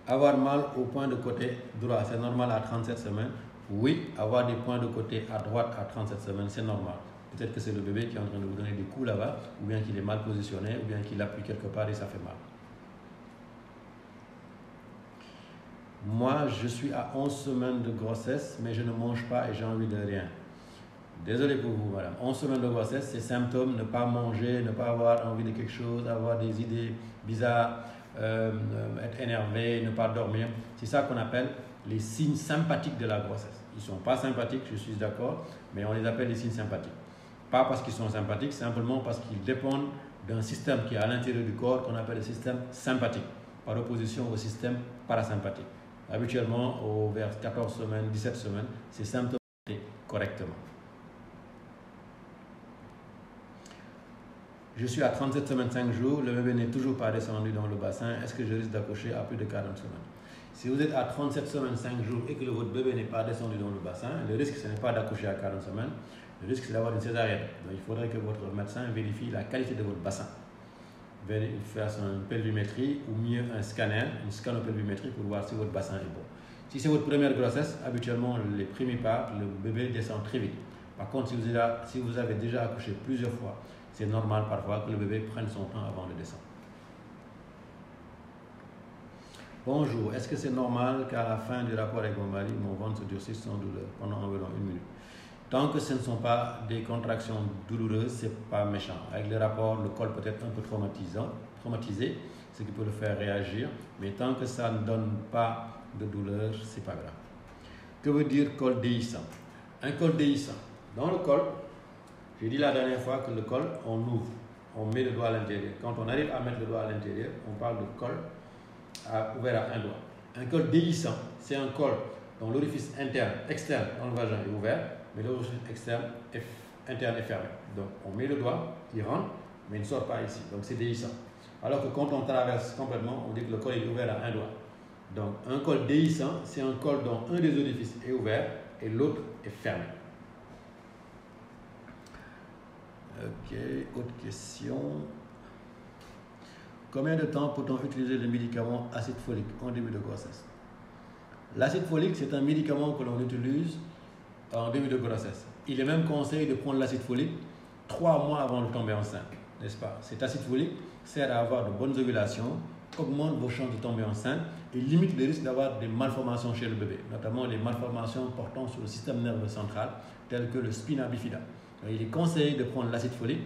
Avoir mal au point de côté droit, c'est normal à 37 semaines. Oui, avoir des points de côté à droite à 37 semaines, c'est normal. Peut-être que c'est le bébé qui est en train de vous donner des coups là-bas, ou bien qu'il est mal positionné, ou bien qu'il appuie quelque part et ça fait mal. Moi, je suis à 11 semaines de grossesse, mais je ne mange pas et j'ai envie de rien. Désolé pour vous, madame. 11 semaines de grossesse, c'est symptômes, ne pas manger, ne pas avoir envie de quelque chose, avoir des idées bizarres, être énervé, ne pas dormir. C'est ça qu'on appelle les signes sympathiques de la grossesse. Ils ne sont pas sympathiques, je suis d'accord, mais on les appelle les signes sympathiques. Pas parce qu'ils sont sympathiques, simplement parce qu'ils dépendent d'un système qui est à l'intérieur du corps qu'on appelle le système sympathique, par opposition au système parasympathique. Habituellement, vers 14 semaines, 17 semaines, ces symptômes sont correctement. Je suis à 37 semaines, 5 jours, le bébé n'est toujours pas descendu dans le bassin. Est-ce que je risque d'accoucher à plus de 40 semaines? Si vous êtes à 37 semaines, 5 jours et que votre bébé n'est pas descendu dans le bassin, le risque, ce n'est pas d'accoucher à 40 semaines, le risque, c'est d'avoir une césarienne. Donc, il faudrait que votre médecin vérifie la qualité de votre bassin. Faire une pelvimétrie ou mieux un scanner, une scanopelvimétrie pour voir si votre bassin est bon. Si c'est votre première grossesse, habituellement, les premiers pas, le bébé descend très vite. Par contre, si vous avez déjà accouché plusieurs fois, c'est normal parfois que le bébé prenne son temps avant de descendre. Bonjour, est-ce que c'est normal qu'à la fin du rapport avec mon mari, mon ventre se durcisse sans douleur pendant environ 1 minute? Tant que ce ne sont pas des contractions douloureuses, c'est pas méchant. Avec le rapport, le col peut être un peu traumatisé, ce qui peut le faire réagir, mais tant que ça ne donne pas de douleur, c'est pas grave. Que veut dire col déhissant? Un col déhissant. Dans le col, j'ai dit la dernière fois que le col, on ouvre, on met le doigt à l'intérieur. Quand on arrive à mettre le doigt à l'intérieur, on parle de col ouvert à un doigt. Un col déhissant, c'est un col dont l'orifice externe dans le vagin est ouvert, mais l'orifice interne est fermé. Donc on met le doigt, il rentre, mais il ne sort pas ici. Donc c'est déhissant. Alors que quand on traverse complètement, on dit que le col est ouvert à un doigt. Donc un col déhissant, c'est un col dont un des orifices est ouvert et l'autre est fermé. Ok, autre question. Combien de temps peut-on utiliser le médicament acide folique en début de grossesse? L'acide folique, c'est un médicament que l'on utilise en début de grossesse. Il est même conseillé de prendre l'acide folique 3 mois avant de tomber enceinte, n'est-ce pas? Cet acide folique sert à avoir de bonnes ovulations, augmente vos chances de tomber enceinte et limite le risque d'avoir des malformations chez le bébé, notamment les malformations portant sur le système nerveux central, telles que le spina bifida. Donc, il est conseillé de prendre l'acide folique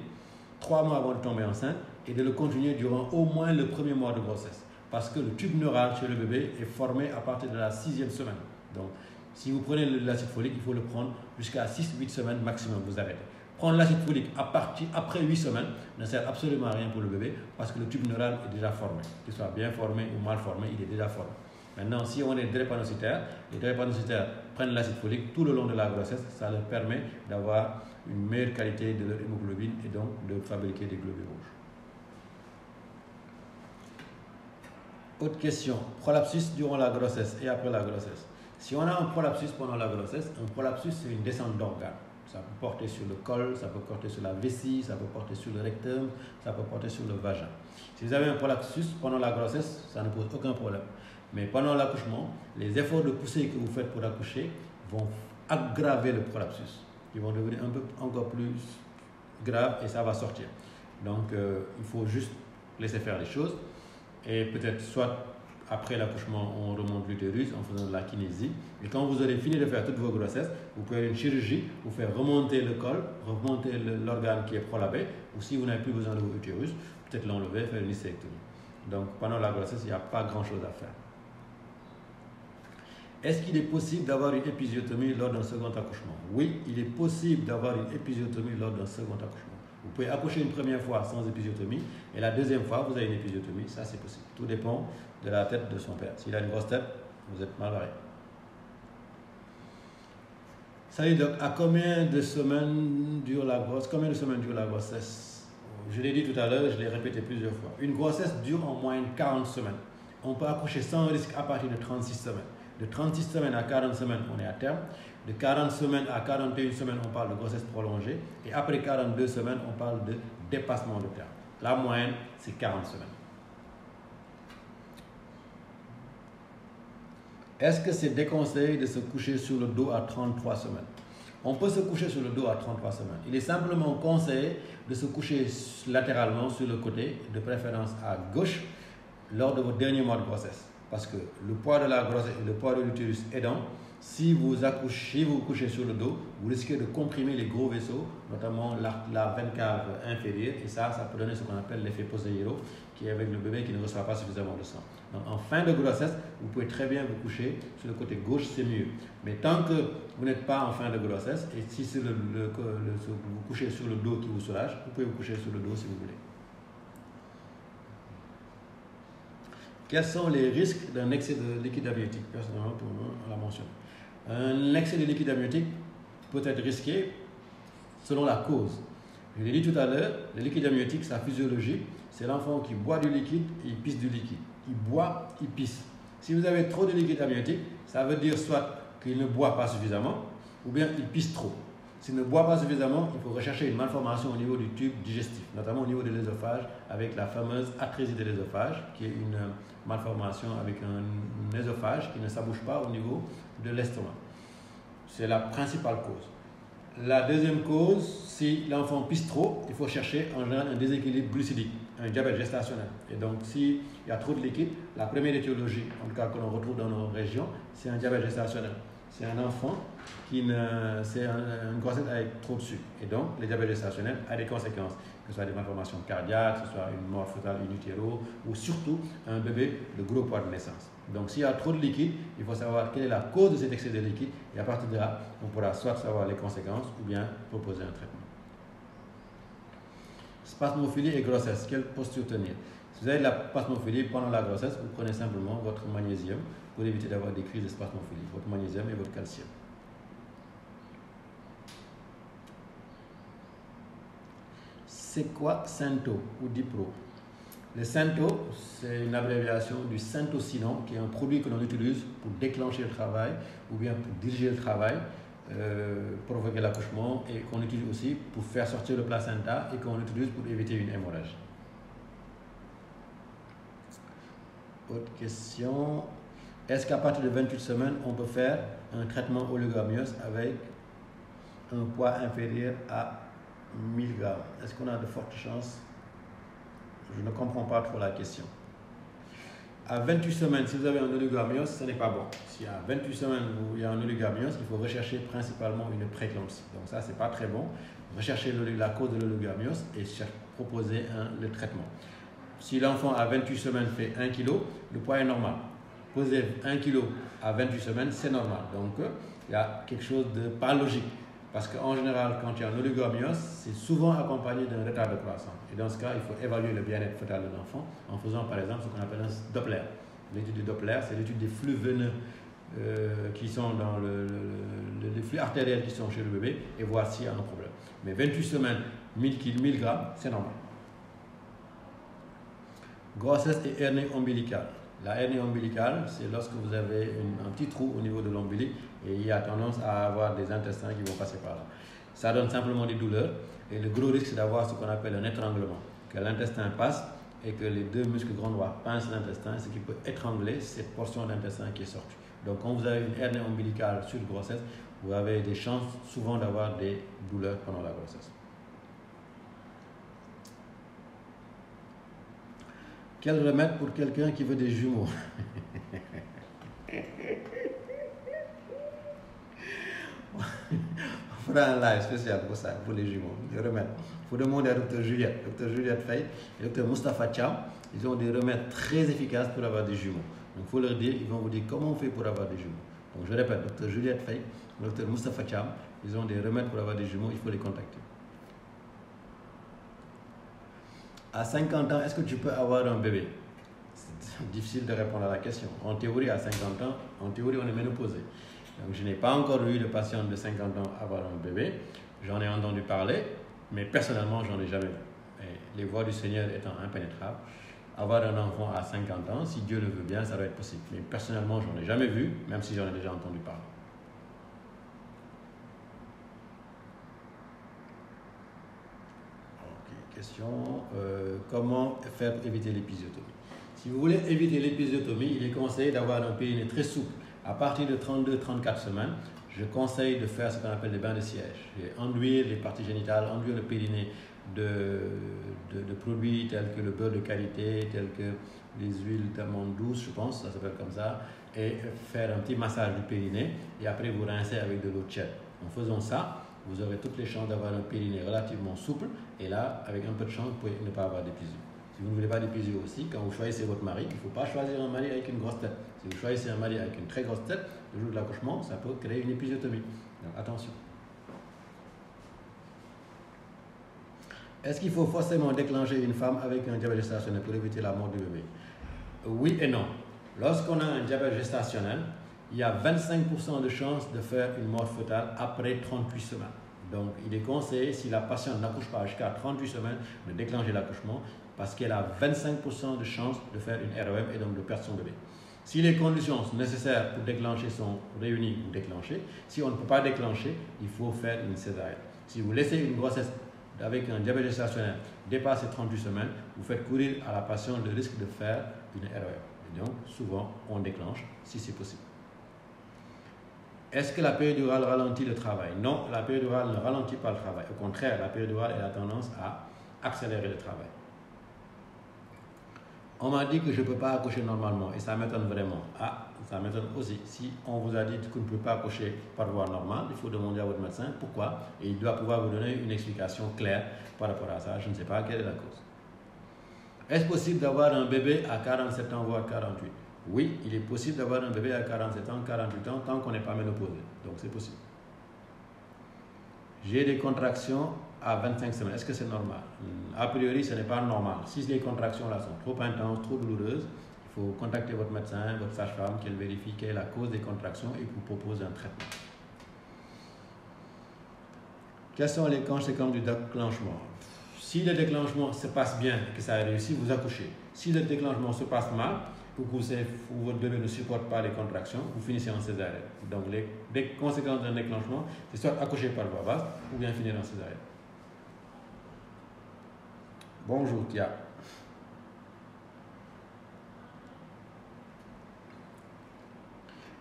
3 mois avant de tomber enceinte et de le continuer durant au moins le premier mois de grossesse. Parce que le tube neural chez le bébé est formé à partir de la 6e semaine. Donc, si vous prenez l'acide folique, il faut le prendre jusqu'à 6-8 semaines maximum, vous arrêtez. Prendre l'acide folique après 8 semaines ne sert absolument à rien pour le bébé parce que le tube neural est déjà formé. Qu'il soit bien formé ou mal formé, il est déjà formé. Maintenant, si on est drépanocytaire, les drépanocytaires prennent l'acide folique tout le long de la grossesse, ça leur permet d'avoir une meilleure qualité de leur hémoglobine et donc de fabriquer des globules rouges. Autre question, prolapsus durant la grossesse et après la grossesse. Si on a un prolapsus pendant la grossesse, un prolapsus c'est une descente d'organes. Ça peut porter sur le col, ça peut porter sur la vessie, ça peut porter sur le rectum, ça peut porter sur le vagin. Si vous avez un prolapsus pendant la grossesse, ça ne pose aucun problème. Mais pendant l'accouchement, les efforts de poussée que vous faites pour accoucher vont aggraver le prolapsus. Ils vont devenir encore plus graves et ça va sortir. Donc, il faut juste laisser faire les choses. Et peut-être soit après l'accouchement, on remonte l'utérus en faisant de la kinésie. Et quand vous aurez fini de faire toutes vos grossesses, vous pouvez faire une chirurgie, vous faire remonter le col, remonter l'organe qui est prolapé. Ou si vous n'avez plus besoin de vos utérus, peut-être l'enlever, faire une hystérectomie. Donc pendant la grossesse, il n'y a pas grand-chose à faire. Est-ce qu'il est possible d'avoir une épisiotomie lors d'un second accouchement? Oui, il est possible d'avoir une épisiotomie lors d'un second accouchement. Vous pouvez accoucher une première fois sans épisiotomie et la deuxième fois, vous avez une épisiotomie. Ça, c'est possible. Tout dépend de la tête de son père. S'il a une grosse tête, vous êtes mal barré. Salut Doc, à combien de semaines dure la grossesse? Je l'ai dit tout à l'heure, je l'ai répété plusieurs fois. Une grossesse dure en moyenne 40 semaines. On peut accoucher sans risque à partir de 36 semaines. De 36 semaines à 40 semaines, on est à terme. De 40 semaines à 41 semaines, on parle de grossesse prolongée. Et après 42 semaines, on parle de dépassement de terme. La moyenne, c'est 40 semaines. Est-ce que c'est déconseillé de se coucher sur le dos à 33 semaines? On peut se coucher sur le dos à 33 semaines. Il est simplement conseillé de se coucher latéralement sur le côté, de préférence à gauche, lors de votre dernier mois de grossesse. Parce que le poids de la grossesse et le poids de l'utérus aidant, si vous couchez sur le dos, vous risquez de comprimer les gros vaisseaux, notamment la veine cave inférieure, et ça peut donner ce qu'on appelle l'effet Pozzolero, qui est avec le bébé qui ne reçoit pas suffisamment de sang. Donc en fin de grossesse, vous pouvez très bien vous coucher sur le côté gauche, c'est mieux. Mais tant que vous n'êtes pas en fin de grossesse, et si c'est vous couchez sur le dos qui vous soulage, vous pouvez vous coucher sur le dos si vous voulez. Quels sont les risques d'un excès de liquide amniotique? Personnellement, pour moi, on l'a mentionné. Un excès de liquide amniotique peut être risqué selon la cause. Je l'ai dit tout à l'heure, le liquide amniotique, sa physiologie, c'est l'enfant qui boit du liquide et il pisse du liquide. Il boit, il pisse. Si vous avez trop de liquide amniotique, ça veut dire soit qu'il ne boit pas suffisamment ou bien il pisse trop. S'il ne boit pas suffisamment, il faut rechercher une malformation au niveau du tube digestif, notamment au niveau de l'œsophage, avec la fameuse atrésie de l'œsophage, qui est une malformation avec un œsophage qui ne s'abouche pas au niveau de l'estomac. C'est la principale cause. La deuxième cause, si l'enfant pisse trop, il faut chercher en général un déséquilibre glucidique, un diabète gestationnel. Et donc, s'il y a trop de liquide, la première étiologie, en tout cas que l'on retrouve dans nos régions, c'est un diabète gestationnel. C'est un enfant c'est une grossesse avec trop de sucre. Et donc, le diabète gestationnel a des conséquences, que ce soit des malformations cardiaques, que ce soit une mort fœtale in utero, ou surtout un bébé de gros poids de naissance. Donc, s'il y a trop de liquide, il faut savoir quelle est la cause de cet excès de liquide, et à partir de là, on pourra soit savoir les conséquences, ou bien proposer un traitement. Spasmophilie et grossesse, quelle posture tenir? Si vous avez de la spasmophilie pendant la grossesse, vous prenez simplement votre magnésium pour éviter d'avoir des crises de spasmophilie, votre magnésium et votre calcium. C'est quoi Synto ou Dipro? Le Synto, c'est une abréviation du syntocinon, qui est un produit que l'on utilise pour déclencher le travail ou bien pour diriger le travail, provoquer l'accouchement, et qu'on utilise aussi pour faire sortir le placenta et qu'on utilise pour éviter une hémorragie. Autre question. Est-ce qu'à partir de 28 semaines, on peut faire un traitement oligomyose avec un poids inférieur à 1000 grammes? Est-ce qu'on a de fortes chances? Je ne comprends pas trop la question. À 28 semaines, si vous avez un oligomyose, ce n'est pas bon. Si à 28 semaines, il y a un oligomyose, il faut rechercher principalement une prééclampsie. Donc ça, ce n'est pas très bon. Recherchez la cause de l'oligomyose et proposer le traitement. Si l'enfant à 28 semaines fait 1 kg, le poids est normal. Poser 1 kg à 28 semaines, c'est normal. Donc, il y a quelque chose de pas logique. Parce qu'en général, quand il y a un oligomyose, c'est souvent accompagné d'un retard de croissance. Et dans ce cas, il faut évaluer le bien-être fœtal de l'enfant en faisant par exemple ce qu'on appelle un Doppler. L'étude du Doppler, c'est l'étude des flux veineux qui sont dans les flux artériels qui sont chez le bébé et voir s'il y a un problème. Mais 28 semaines, 1000 grammes, c'est normal. Grossesse et hernie ombilicale. La hernie ombilicale, c'est lorsque vous avez un petit trou au niveau de l'ombilic et il y a tendance à avoir des intestins qui vont passer par là. Ça donne simplement des douleurs et le gros risque c'est d'avoir ce qu'on appelle un étranglement. Que l'intestin passe et que les deux muscles grands droits pincent l'intestin, ce qui peut étrangler cette portion d'intestin qui est sortie. Donc quand vous avez une hernie ombilicale sur une grossesse, vous avez des chances souvent d'avoir des douleurs pendant la grossesse. Quel remède pour quelqu'un qui veut des jumeaux? On fera un live spécial pour ça, pour les jumeaux, des remèdes. Il faut demander à Dr Juliette Faye et Dr Moustapha Thiam. Ils ont des remèdes très efficaces pour avoir des jumeaux. Donc il faut leur dire, ils vont vous dire comment on fait pour avoir des jumeaux. Donc je répète, Dr Juliette Faye, Dr Moustapha Thiam, ils ont des remèdes pour avoir des jumeaux, il faut les contacter. À 50 ans, est-ce que tu peux avoir un bébé? C'est difficile de répondre à la question. En théorie, à 50 ans, on est ménopausé. Donc, je n'ai pas encore eu de patiente de 50 ans avoir un bébé. J'en ai entendu parler, mais personnellement, j'en ai jamais vu. Et les voies du Seigneur étant impénétrables, avoir un enfant à 50 ans, si Dieu le veut bien, ça doit être possible. Mais personnellement, j'en ai jamais vu, même si j'en ai déjà entendu parler. Question, comment faire pour éviter l'épisiotomie? Si vous voulez éviter l'épisiotomie, il est conseillé d'avoir un périnée très souple. À partir de 32-34 semaines, je conseille de faire ce qu'on appelle des bains de siège. Enduire les parties génitales, enduire le périnée de produits tels que le beurre de karité, tels que les huiles d'amandes douces, je pense, ça s'appelle comme ça, et faire un petit massage du périnée, et après vous rincez avec de l'eau tiède. En faisant ça, vous aurez toutes les chances d'avoir un périnée relativement souple, et là, avec un peu de chance, vous pouvez ne pas avoir d'épisio. Si vous ne voulez pas d'épisio aussi, quand vous choisissez votre mari, il ne faut pas choisir un mari avec une grosse tête. Si vous choisissez un mari avec une très grosse tête, le jour de l'accouchement, ça peut créer une épisiotomie. Donc attention. Est-ce qu'il faut forcément déclencher une femme avec un diabète gestationnel pour éviter la mort du bébé? Oui et non. Lorsqu'on a un diabète gestationnel, il y a 25% de chances de faire une mort fœtale après 38 semaines. Donc, il est conseillé, si la patiente n'accouche pas jusqu'à 38 semaines, de déclencher l'accouchement parce qu'elle a 25% de chances de faire une REM et donc de perdre son bébé. Si les conditions nécessaires pour déclencher sont réunies ou déclenchées, si on ne peut pas déclencher, il faut faire une césarienne. Si vous laissez une grossesse avec un diabète gestationnel dépasser 38 semaines, vous faites courir à la patiente le risque de faire une REM. Et donc, souvent, on déclenche si c'est possible. Est-ce que la péridurale ralentit le travail? Non, la péridurale ne ralentit pas le travail. Au contraire, la péridurale a tendance à accélérer le travail. On m'a dit que je ne peux pas accoucher normalement et ça m'étonne vraiment. Ah, ça m'étonne aussi. Si on vous a dit que vous ne pouvez pas accoucher par voie normale, il faut demander à votre médecin pourquoi et il doit pouvoir vous donner une explication claire par rapport à ça. Je ne sais pas quelle est la cause. Est-ce possible d'avoir un bébé à 47 ans voire 48? Oui, il est possible d'avoir un bébé à 47 ans, 48 ans tant qu'on n'est pas ménopausé. Donc c'est possible. J'ai des contractions à 25 semaines. Est-ce que c'est normal? A priori, ce n'est pas normal. Si les contractions là sont trop intenses, trop douloureuses, il faut contacter votre médecin, votre sage-femme, qu'elle vérifie quelle est la cause des contractions et vous propose un traitement. Quelles sont les conséquences du déclenchement? Si le déclenchement se passe bien, que ça a réussi, vous accouchez. Si le déclenchement se passe mal, ou que votre bébé ne supporte pas les contractions, vous finissez en césarienne. Donc les conséquences d'un déclenchement, c'est soit accoucher par voie basse ou bien finir en césarienne. Bonjour Tia.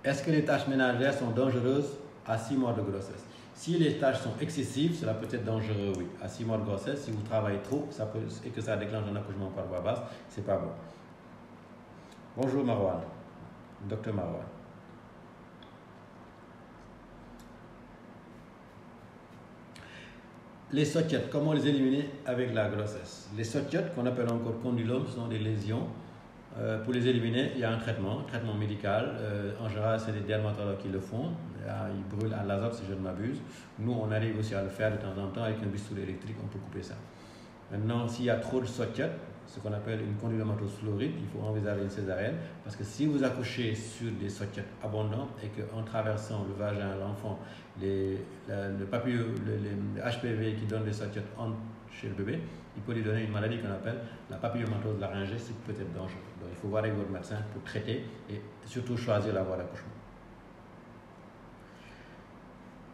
Est-ce que les tâches ménagères sont dangereuses à 6 mois de grossesse? Si les tâches sont excessives, cela peut être dangereux, oui. À 6 mois de grossesse, si vous travaillez trop et que ça déclenche un accouchement par voie basse, c'est pas bon. Bonjour Marwan, Dr Marwan. Les sockets, comment les éliminer avec la grossesse? Les sockets, qu'on appelle encore condylomes, sont des lésions. Pour les éliminer, il y a un traitement médical. En général, c'est des dermatologues qui le font. Ils brûlent à l'azote, si je ne m'abuse. Nous, on arrive aussi à le faire de temps en temps avec un bistouri électrique, on peut couper ça. Maintenant, s'il y a trop de sockets, ce qu'on appelle une condylomatose floride, il faut envisager une césarienne, parce que si vous accouchez sur des sockets abondants et qu'en traversant le vagin, l'enfant, le HPV qui donne les sockets entrent chez le bébé, il peut lui donner une maladie qu'on appelle la papillomatose laryngée, ce qui peut être dangereux. Donc il faut voir avec votre médecin pour traiter et surtout choisir la voie d'accouchement.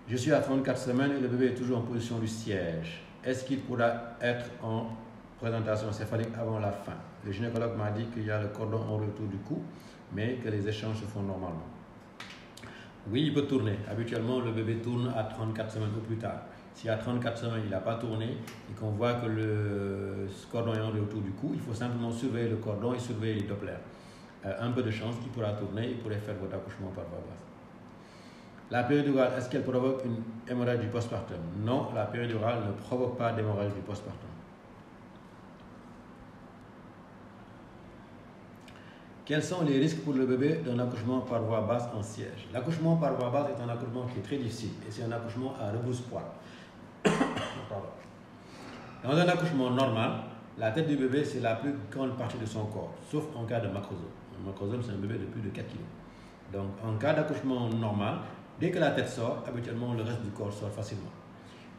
Je suis à 34 semaines et le bébé est toujours en position du siège. Est-ce qu'il pourra être en présentation céphalique avant la fin? Le gynécologue m'a dit qu'il y a le cordon en retour du cou, mais que les échanges se font normalement. Oui, il peut tourner. Habituellement, le bébé tourne à 34 semaines ou plus tard. Si à 34 semaines, il n'a pas tourné et qu'on voit que le cordon est en retour du cou, il faut simplement surveiller le cordon et surveiller les Dopplers. Un peu de chance, il pourra tourner, il pourrait faire votre accouchement par voie basse. La péridurale, est-ce qu'elle provoque une hémorragie du postpartum? Non, la péridurale ne provoque pas d'hémorragie du postpartum. Quels sont les risques pour le bébé d'un accouchement par voie basse en siège? L'accouchement par voie basse est un accouchement qui est très difficile et c'est un accouchement à rebrousse-poil. Dans un accouchement normal, la tête du bébé c'est la plus grande partie de son corps, sauf en cas de macrosome. Un macrosome c'est un bébé de plus de 4 kg. Donc en cas d'accouchement normal, dès que la tête sort, habituellement le reste du corps sort facilement.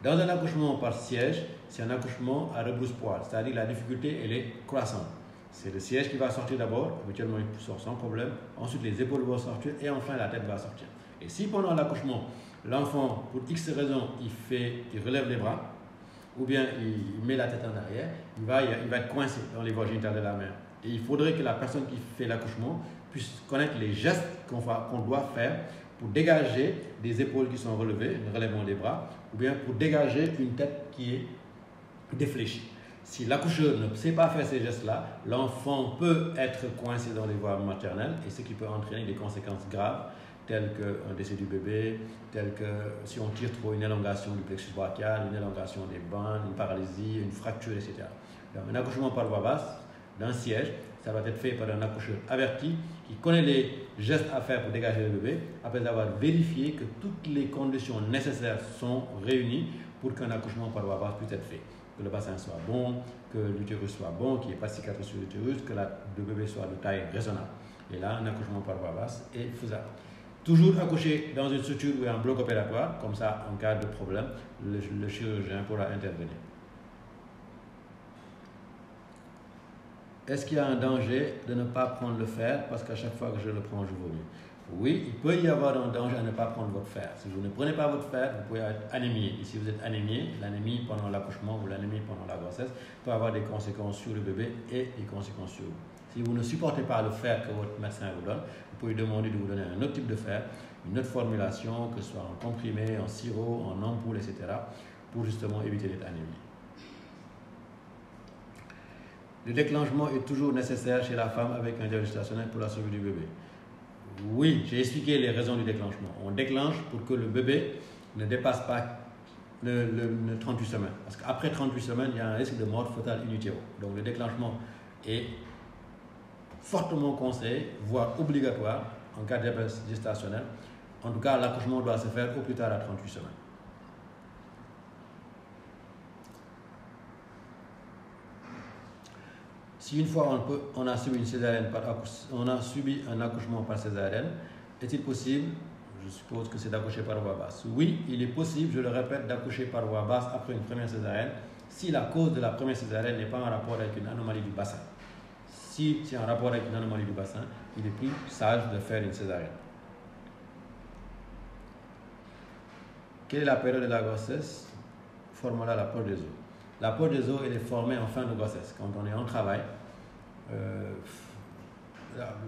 Dans un accouchement par siège, c'est un accouchement à rebrousse-poil, c'est-à-dire la difficulté elle est croissante. C'est le siège qui va sortir d'abord, habituellement il sort sans problème, ensuite les épaules vont sortir et enfin la tête va sortir. Et si pendant l'accouchement, l'enfant, pour X raisons, il relève les bras, ou bien il met la tête en arrière, il va être coincé dans les voies génitales de la mère. Et il faudrait que la personne qui fait l'accouchement puisse connaître les gestes qu'on doit faire pour dégager des épaules qui sont relevées, le relèvement des bras, ou bien pour dégager une tête qui est défléchie. Si l'accoucheur ne sait pas faire ces gestes-là, l'enfant peut être coincé dans les voies maternelles et ce qui peut entraîner des conséquences graves telles qu'un décès du bébé, telles que si on tire trop, une élongation du plexus brachial, une élongation des bandes, une paralysie, une fracture, etc. Donc, un accouchement par voie basse, d'un siège, ça va être fait par un accoucheur averti qui connaît les gestes à faire pour dégager le bébé après avoir vérifié que toutes les conditions nécessaires sont réunies pour qu'un accouchement par voie basse puisse être fait. Que le bassin soit bon, que l'utérus soit bon, qu'il n'y ait pas de cicatrice sur l'utérus, que le bébé soit de taille raisonnable. Et là, un accouchement par voie basse est faisable. Toujours accoucher dans une structure ou un bloc opératoire, comme ça, en cas de problème, le chirurgien pourra intervenir. Est-ce qu'il y a un danger de ne pas prendre le fer parce qu'à chaque fois que je le prends, je vomis? Oui, il peut y avoir un danger à ne pas prendre votre fer. Si vous ne prenez pas votre fer, vous pouvez être anémié. Et si vous êtes anémié, l'anémie pendant l'accouchement ou l'anémie pendant la grossesse peut avoir des conséquences sur le bébé et des conséquences sur vous. Si vous ne supportez pas le fer que votre médecin vous donne, vous pouvez demander de vous donner un autre type de fer, une autre formulation, que ce soit en comprimé, en sirop, en ampoule, etc., pour justement éviter d'être anémié. Le déclenchement est toujours nécessaire chez la femme avec un diagnostic gestationnel pour la survie du bébé. Oui, j'ai expliqué les raisons du déclenchement. On déclenche pour que le bébé ne dépasse pas le 38 semaines. Parce qu'après 38 semaines, il y a un risque de mort fœtale in utero. Donc le déclenchement est fortement conseillé, voire obligatoire en cas de diagnostic gestationnel. En tout cas, l'accouchement doit se faire au plus tard à 38 semaines. Si une fois on a subi une césarienne on a subi un accouchement par césarienne, est-il possible, je suppose que c'est d'accoucher par voie basse? Oui, il est possible, je le répète, d'accoucher par voie basse après une première césarienne si la cause de la première césarienne n'est pas en rapport avec une anomalie du bassin. Si c'est en rapport avec une anomalie du bassin, il est plus sage de faire une césarienne. Quelle est la période de la grossesse? Formula la poche des os. La poche des os, elle est formée en fin de grossesse. Quand on est en travail,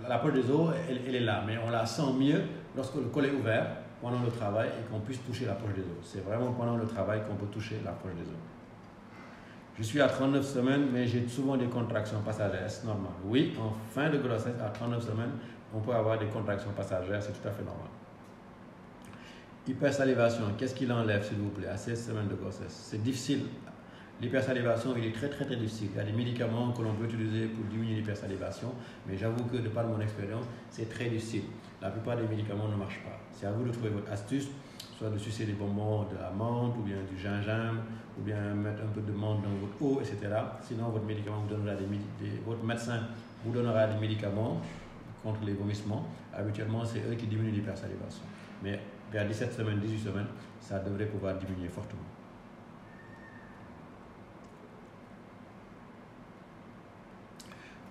la poche des os, elle est là, mais on la sent mieux lorsque le col est ouvert pendant le travail et qu'on puisse toucher la poche des os. C'est vraiment pendant le travail qu'on peut toucher la poche des os. Je suis à 39 semaines, mais j'ai souvent des contractions passagères. C'est normal. Oui, en fin de grossesse, à 39 semaines, on peut avoir des contractions passagères, c'est tout à fait normal. Hypersalivation, qu'est-ce qu'il enlève, s'il vous plaît, à 16 semaines de grossesse? C'est difficile. L'hypersalivation, il est très difficile. Il y a des médicaments que l'on peut utiliser pour diminuer l'hypersalivation, mais j'avoue que de par mon expérience, c'est très difficile. La plupart des médicaments ne marchent pas. C'est à vous de trouver votre astuce, soit de sucer des bonbons de la menthe, ou bien du gingembre, ou bien mettre un peu de menthe dans votre eau, etc. Sinon, votre médecin vous donnera des médicaments contre les vomissements. Habituellement, c'est eux qui diminuent l'hypersalivation. Mais vers 17 semaines, 18 semaines, ça devrait pouvoir diminuer fortement.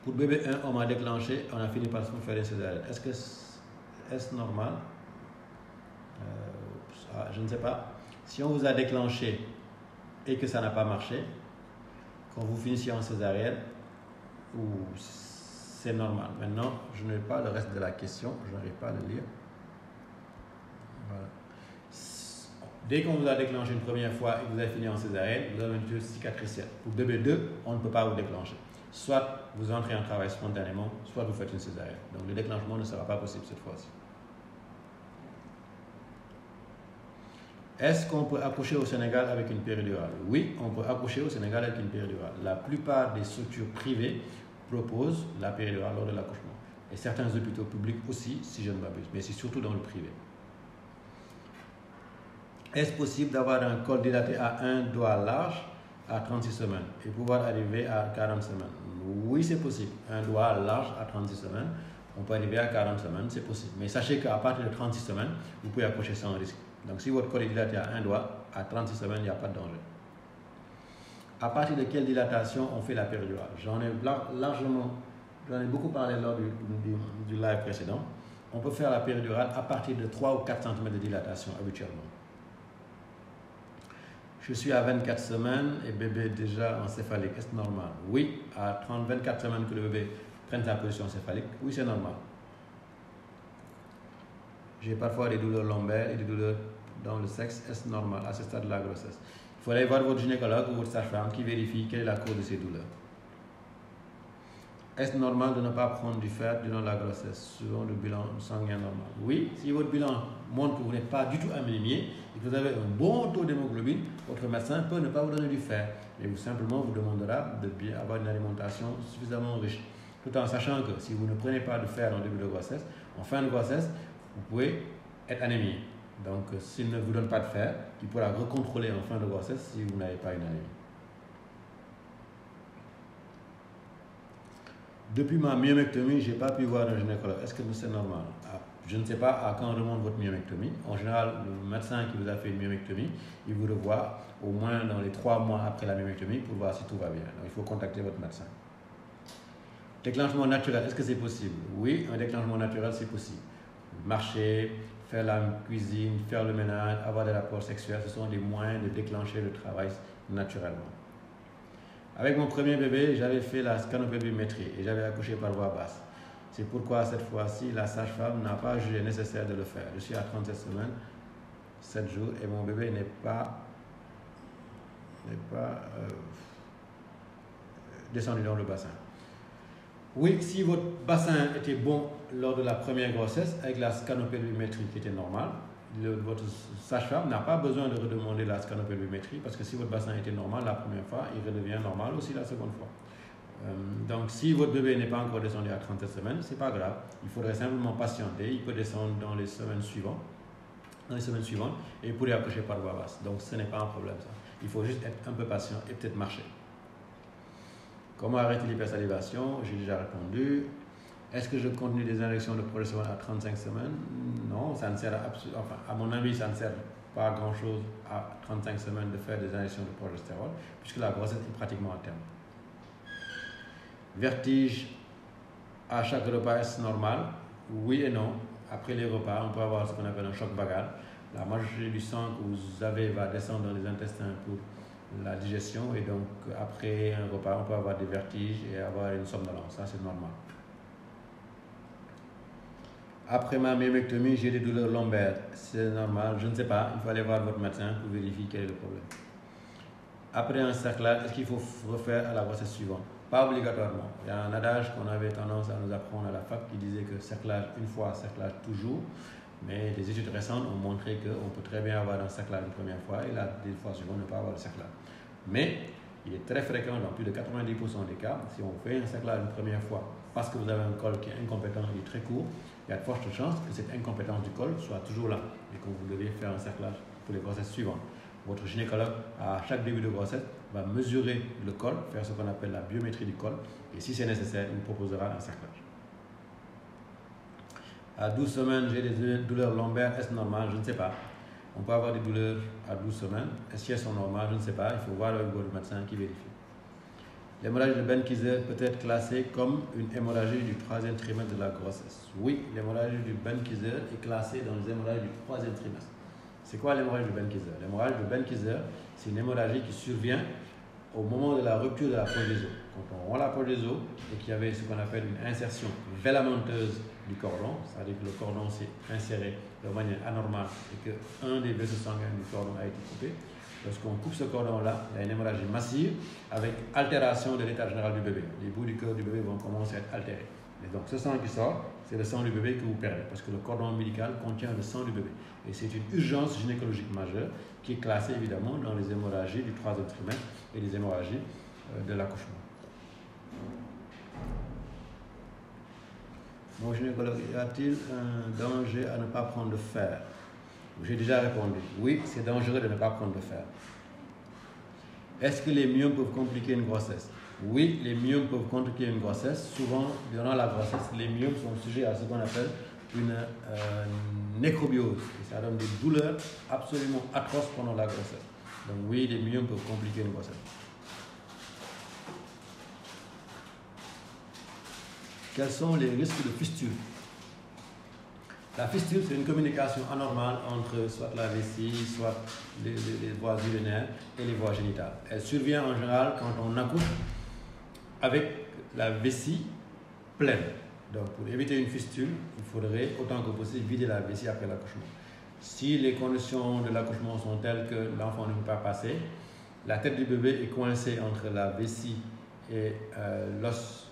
Pour bébé 1, on m'a déclenché, on a fini par se faire une césarienne. Est-ce normal? Je ne sais pas. Si on vous a déclenché et que ça n'a pas marché, quand vous finissez en césarienne, c'est normal. Maintenant, je n'ai pas le reste de la question, je n'arrive pas à le lire. Voilà. Dès qu'on vous a déclenché une première fois et que vous avez fini en césarienne, vous avez une tueuse cicatricielle. Pour bébé 2, on ne peut pas vous déclencher. Soit vous entrez en travail spontanément, soit vous faites une césarienne. Donc le déclenchement ne sera pas possible cette fois-ci. Est-ce qu'on peut accoucher au Sénégal avec une péridurale? Oui, on peut accoucher au Sénégal avec une péridurale. La plupart des structures privées proposent la péridurale lors de l'accouchement. Et certains hôpitaux publics aussi, si je ne m'abuse, mais c'est surtout dans le privé. Est-ce possible d'avoir un col dilaté à un doigt large à 36 semaines et pouvoir arriver à 40 semaines? Oui, c'est possible. Un doigt large à 36 semaines, on peut arriver à 40 semaines, c'est possible. Mais sachez qu'à partir de 36 semaines, vous pouvez accoucher sans risque. Donc si votre col est dilaté à un doigt, à 36 semaines, il n'y a pas de danger. À partir de quelle dilatation on fait la péridurale? J'en ai beaucoup parlé lors du live précédent. On peut faire la péridurale à partir de 3 ou 4 cm de dilatation habituellement. Je suis à 24 semaines et bébé déjà encéphalique. Est-ce normal? Oui, à 24 semaines que le bébé prenne sa position céphalique, oui, c'est normal. J'ai parfois des douleurs lombaires et des douleurs dans le sexe. Est-ce normal à ce stade de la grossesse? Il faut aller voir votre gynécologue ou votre sage-femme qui vérifie quelle est la cause de ces douleurs. Est-ce normal de ne pas prendre du fer durant la grossesse, selon le bilan sanguin normal? Oui, si votre bilan montre que vous n'êtes pas du tout anémié et que vous avez un bon taux d'hémoglobine, votre médecin peut ne pas vous donner du fer. Et vous simplement vous demandera de bien avoir une alimentation suffisamment riche. Tout en sachant que si vous ne prenez pas de fer en début de grossesse, en fin de grossesse, vous pouvez être anémié. Donc, s'il ne vous donne pas de fer, il pourra recontrôler en fin de grossesse si vous n'avez pas une anémie. Depuis ma myomectomie, je n'ai pas pu voir un gynécologue. Est-ce que c'est normal? Je ne sais pas à quand remonte votre myomectomie. En général, le médecin qui vous a fait une myomectomie, il vous revoit au moins dans les 3 mois après la myomectomie pour voir si tout va bien. Donc, il faut contacter votre médecin. Déclenchement naturel, est-ce que c'est possible? Oui, un déclenchement naturel, c'est possible. Marcher, faire la cuisine, faire le ménage, avoir des rapports sexuels, ce sont des moyens de déclencher le travail naturellement. Avec mon premier bébé, j'avais fait la scanopélvimétrie et j'avais accouché par voie basse. C'est pourquoi cette fois-ci, la sage-femme n'a pas jugé nécessaire de le faire. Je suis à 37 semaines, 7 jours et mon bébé n'est pas descendu dans le bassin. Oui, si votre bassin était bon lors de la première grossesse, avec la scanopélvimétrie qui était normale, votre sage-femme n'a pas besoin de redemander la scanopélvimétrie parce que si votre bassin était normal la première fois, il redevient normal aussi la seconde fois. Donc si votre bébé n'est pas encore descendu à 37 semaines, ce n'est pas grave. Il faudrait simplement patienter. Il peut descendre dans les semaines suivantes. Et il pourrait accoucher par voie basse. Donc ce n'est pas un problème ça. Il faut juste être un peu patient et peut-être marcher. Comment arrêter l'hypersalivation? J'ai déjà répondu. Est-ce que je continue des injections de progestérone à 35 semaines? Non, ça ne sert à mon avis, ça ne sert pas à grand-chose à 35 semaines de faire des injections de progestérone, puisque la grossesse est pratiquement à terme. Vertige à chaque repas, est-ce normal? Oui et non. Après les repas, on peut avoir ce qu'on appelle un choc vagal. La majorité du sang que vous avez va descendre dans les intestins pour la digestion, et donc après un repas, on peut avoir des vertiges et avoir une somnolence. Ça, c'est normal. Après ma myomectomie, j'ai des douleurs lombaires. C'est normal, je ne sais pas. Il faut aller voir votre médecin pour vérifier quel est le problème. Après un cerclage, est-ce qu'il faut refaire à la grossesse suivante? Pas obligatoirement. Il y a un adage qu'on avait tendance à nous apprendre à la fac qui disait que cerclage une fois, cerclage toujours. Mais des études récentes ont montré qu'on peut très bien avoir un cerclage une première fois et la des fois suivante ne pas avoir de cerclage. Mais il est très fréquent dans plus de 90% des cas, si on fait un cerclage une première fois parce que vous avez un col qui est incompétent et très court, il y a de fortes chances que cette incompétence du col soit toujours là et que vous devez faire un cerclage pour les grossesses suivantes. Votre gynécologue, à chaque début de grossesse, va mesurer le col, faire ce qu'on appelle la biométrie du col, et si c'est nécessaire, il proposera un cerclage. À 12 semaines, j'ai des douleurs lombaires, est-ce normal? Je ne sais pas. On peut avoir des douleurs à 12 semaines. Est-ce qu'elles sont normales? Je ne sais pas. Il faut voir avec votre médecin qui vérifie. L'hémorragie de Ben-Kaiser peut être classée comme une hémorragie du 3e trimestre de la grossesse. Oui, l'hémorragie du Ben-Kaiser est classée dans les hémorragies du 3e trimestre. C'est quoi l'hémorragie de Ben-Kaiser? L'hémorragie de Ben-Kaiser, c'est une hémorragie qui survient au moment de la rupture de la poche des os. Quand on rend la poche des os et qu'il y avait ce qu'on appelle une insertion vélamenteuse du cordon, c'est-à-dire que le cordon s'est inséré de manière anormale et qu'un des vaisseaux sanguins du cordon a été coupé. Lorsqu'on coupe ce cordon-là, il y a une hémorragie massive avec altération de l'état général du bébé. Les bouts du cœur du bébé vont commencer à être altérés. Et donc ce sang qui sort, c'est le sang du bébé que vous perdez parce que le cordon ombilical contient le sang du bébé. Et c'est une urgence gynécologique majeure qui est classée évidemment dans les hémorragies du 3e trimestre et les hémorragies de l'accouchement. Mon gynécologue, y a-t-il un danger à ne pas prendre de fer? J'ai déjà répondu. Oui, c'est dangereux de ne pas prendre de fer. Est-ce que les myomes peuvent compliquer une grossesse? Oui, les myomes peuvent compliquer une grossesse. Souvent, durant la grossesse, les myomes sont sujets à ce qu'on appelle une nécrobiose. Et ça donne des douleurs absolument atroces pendant la grossesse. Donc oui, les myomes peuvent compliquer une grossesse. Quels sont les risques de fistule? La fistule, c'est une communication anormale entre soit la vessie, soit les voies urinaires et les voies génitales. Elle survient en général quand on accouche avec la vessie pleine. Donc, pour éviter une fistule, il faudrait autant que possible vider la vessie après l'accouchement. Si les conditions de l'accouchement sont telles que l'enfant ne peut pas passer, la tête du bébé est coincée entre la vessie et l'os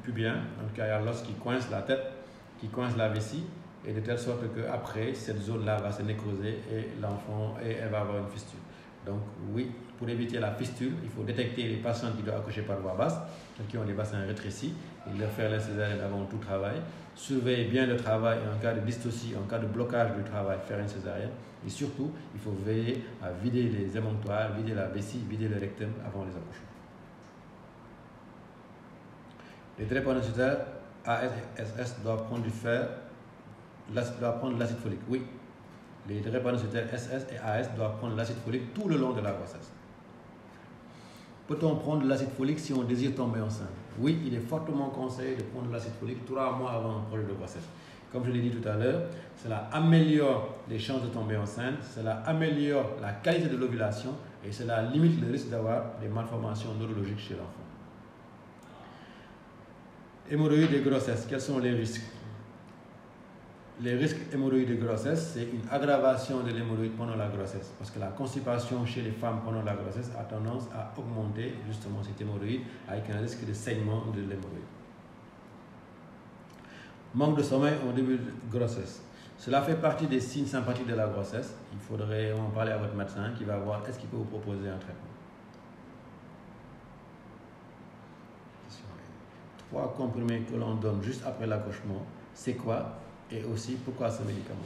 pubien. En tout cas, il y a l'os qui coince la tête, qui coince la vessie, et de telle sorte qu'après, cette zone-là va se nécroser et l'enfant, elle va avoir une fistule. Donc oui, pour éviter la fistule, il faut détecter les patients qui doivent accoucher par voie basse, qui ont des bassins rétrécis, et leur faire la césarienne avant tout travail. Surveiller bien le travail, et en cas de dystocie, en cas de blocage du travail, faire une césarienne. Et surtout, il faut veiller à vider les émonctoires, vider la vessie, vider le rectum avant les accouchements. Les drépanocytaires ASS doivent prendre du fer, doivent prendre l'acide folique. Oui, les drépanocytaires SS et AS doivent prendre l'acide folique tout le long de la grossesse. Peut-on prendre de l'acide folique si on désire tomber enceinte? Oui, il est fortement conseillé de prendre de l'acide folique 3 mois avant un projet de grossesse. Comme je l'ai dit tout à l'heure, cela améliore les chances de tomber enceinte, cela améliore la qualité de l'ovulation et cela limite le risque d'avoir des malformations neurologiques chez l'enfant. Hémorroïdes de grossesse, quels sont les risques? Les risques hémorroïdes de grossesse, c'est une aggravation de l'hémorroïde pendant la grossesse. Parce que la constipation chez les femmes pendant la grossesse a tendance à augmenter justement cette hémorroïde avec un risque de saignement de l'hémorroïde. Manque de sommeil au début de grossesse. Cela fait partie des signes sympathiques de la grossesse. Il faudrait en parler à votre médecin qui va voir est-ce qu'il peut vous proposer un traitement. 3 comprimés que l'on donne juste après l'accouchement, c'est quoi et aussi pourquoi ce médicament?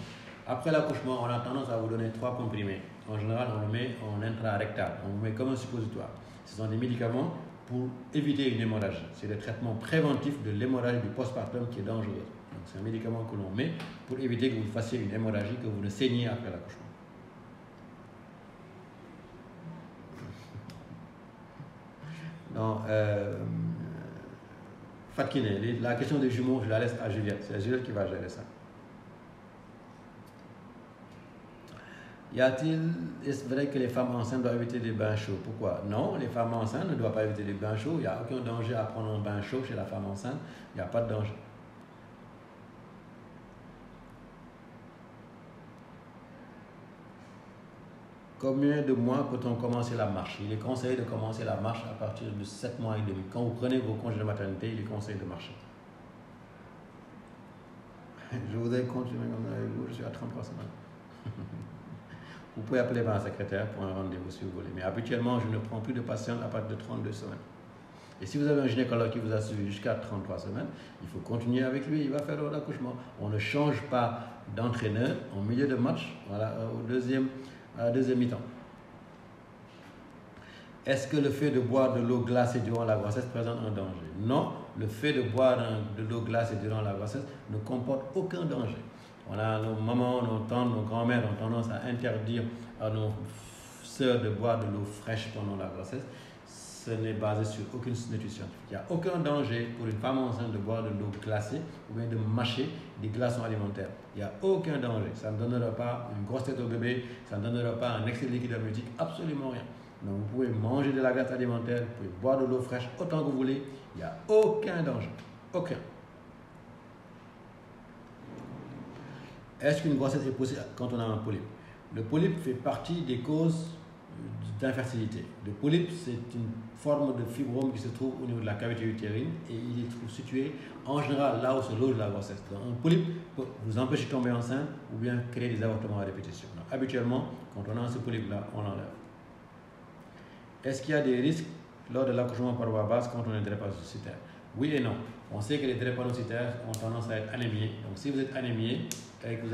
Après l'accouchement, on a tendance à vous donner 3 comprimés. En général, on le met en intra-rectal, on le met comme un suppositoire. Ce sont des médicaments pour éviter une hémorragie. C'est le traitement préventif de l'hémorragie du postpartum qui est dangereux. Donc, c'est un médicament que l'on met pour éviter que vous fassiez une hémorragie, que vous ne saigniez après l'accouchement. Donc, Fatkiné, la question des jumeaux, je la laisse à Juliette. C'est Juliette qui va gérer ça. Est-ce vrai que les femmes enceintes doivent éviter les bains chauds? Pourquoi? Non, les femmes enceintes ne doivent pas éviter les bains chauds. Il n'y a aucun danger à prendre un bain chaud chez la femme enceinte. Il n'y a pas de danger. Combien de mois peut-on commencer la marche? Il est conseillé de commencer la marche à partir de 7 mois et demi. Quand vous prenez vos congés de maternité, il est conseillé de marcher. Je voudrais continuer comme ça avec vous, je suis à 33 semaines. Vous pouvez appeler ma secrétaire pour un rendez-vous si vous voulez. Mais habituellement, je ne prends plus de patients à partir de 32 semaines. Et si vous avez un gynécologue qui vous a suivi jusqu'à 33 semaines, il faut continuer avec lui, il va faire l'accouchement. On ne change pas d'entraîneur en milieu de match, voilà, à la deuxième mi-temps. Est-ce que le fait de boire de l'eau glacée durant la grossesse présente un danger? Non, le fait de boire de l'eau glacée durant la grossesse ne comporte aucun danger. On a nos mamans, nos tantes, nos grands-mères ont tendance à interdire à nos sœurs de boire de l'eau fraîche pendant la grossesse. Ce n'est basé sur aucune étude scientifique. Il n'y a aucun danger pour une femme enceinte de boire de l'eau glacée ou bien de mâcher des glaçons alimentaires. Il n'y a aucun danger. Ça ne donnera pas une grosse tête au bébé, ça ne donnera pas un excès de liquide amniotique, absolument rien. Donc vous pouvez manger de la glace alimentaire, vous pouvez boire de l'eau fraîche autant que vous voulez. Il n'y a aucun danger. Aucun. Est-ce qu'une grossesse est possible quand on a un polype? Le polype fait partie des causes d'infertilité. Le polype, c'est une forme de fibrome qui se trouve au niveau de la cavité utérine et il est situé en général là où se loge la grossesse. Donc, un polype peut vous empêcher de tomber enceinte ou bien créer des avortements à répétition. Donc, habituellement, quand on a ce polype-là, on l'enlève. Est-ce qu'il y a des risques lors de l'accouchement par voie basse quand on est drépanocytaire? Oui et non. On sait que les drépanocytaires ont tendance à être anémiés. Donc si vous êtes anémié et que vous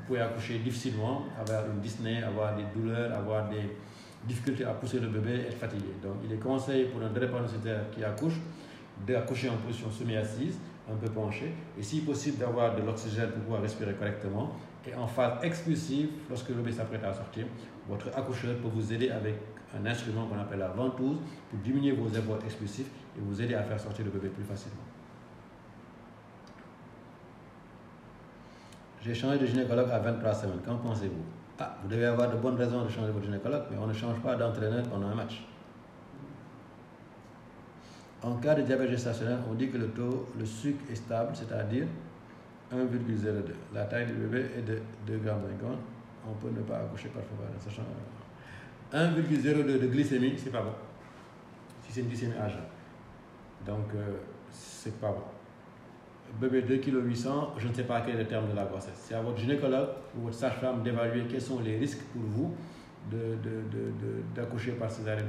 pouvez accoucher difficilement, avoir une dyspnée, avoir des douleurs, avoir des difficultés à pousser le bébé, être fatigué. Donc il est conseillé pour un drépanocytaire qui accouche d'accoucher en position semi-assise, un peu penché, et si possible d'avoir de l'oxygène pour pouvoir respirer correctement. Et en phase expulsive, lorsque le bébé s'apprête à sortir, votre accoucheur peut vous aider avec un instrument qu'on appelle la ventouse pour diminuer vos efforts expulsifs et vous aider à faire sortir le bébé plus facilement. J'ai changé de gynécologue à 23 semaines. Qu'en pensez-vous? Vous devez avoir de bonnes raisons de changer votre gynécologue, mais on ne change pas d'entraîneur pendant un match. En cas de diabète gestationnel, on dit que le sucre est stable, c'est-à-dire 1,02. La taille du bébé est de 2,50 g. On peut ne pas accoucher par faveur, sachant 1,02 de glycémie, c'est pas bon. Si c'est une glycémie à jeun. Donc, c'est pas bon. Bébé 2,8 kg, je ne sais pas quel est le terme de la grossesse. C'est à votre gynécologue ou votre sage-femme d'évaluer quels sont les risques pour vous d'accoucher par césarienne.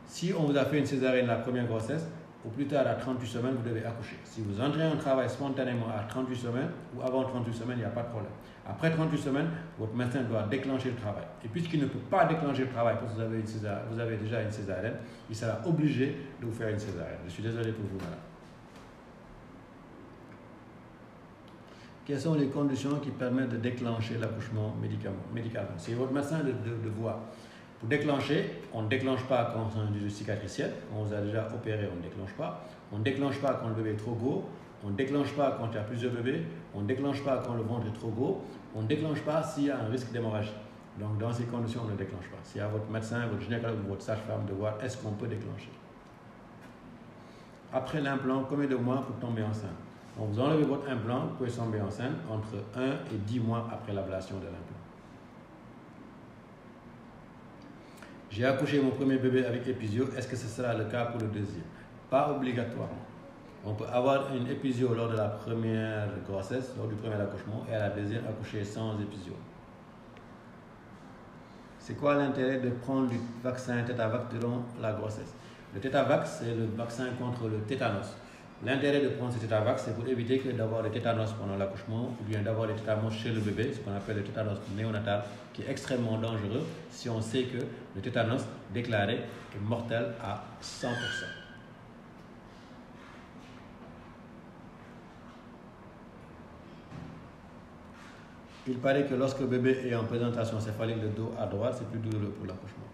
Si on vous a fait une césarienne la première grossesse, au plus tard à 38 semaines, vous devez accoucher. Si vous entrez en travail spontanément à 38 semaines ou avant 38 semaines, il n'y a pas de problème. Après 38 semaines, votre médecin doit déclencher le travail. Et puisqu'il ne peut pas déclencher le travail parce que vous avez déjà une césarienne, il sera obligé de vous faire une césarienne. Je suis désolé pour vous, madame. Quelles sont les conditions qui permettent de déclencher l'accouchement médicalement? C'est votre médecin de voir. Pour déclencher, on ne déclenche pas quand on a un diagnostic cicatriciel, on vous a déjà opéré, on ne déclenche pas. On ne déclenche pas quand le bébé est trop gros, on ne déclenche pas quand il y a plusieurs bébés, on ne déclenche pas quand le ventre est trop gros, on ne déclenche pas s'il y a un risque d'hémorragie. Donc dans ces conditions, on ne déclenche pas. C'est à votre médecin, votre gynécologue ou votre sage-femme de voir est-ce qu'on peut déclencher. Après l'implant, combien de mois pour tomber enceinte? Donc vous enlevez votre implant, vous pouvez tomber enceinte entre 1 et 10 mois après l'ablation de l'implant. J'ai accouché mon premier bébé avec épisio, est-ce que ce sera le cas pour le deuxième? Pas obligatoirement. On peut avoir une épisio lors de la première grossesse, lors du premier accouchement, et à la deuxième accoucher sans épisio. C'est quoi l'intérêt de prendre du vaccin Tetavax durant la grossesse? Le Tetavax, c'est le vaccin contre le tétanos. L'intérêt de prendre ce Tetavax, c'est pour éviter d'avoir le tétanos pendant l'accouchement ou bien d'avoir le tétanos chez le bébé, ce qu'on appelle le tétanos néonatal, qui est extrêmement dangereux si on sait que le tétanos déclaré est mortel à 100%. Il paraît que lorsque le bébé est en présentation céphalique, le dos à droite, c'est plus douloureux pour l'accouchement.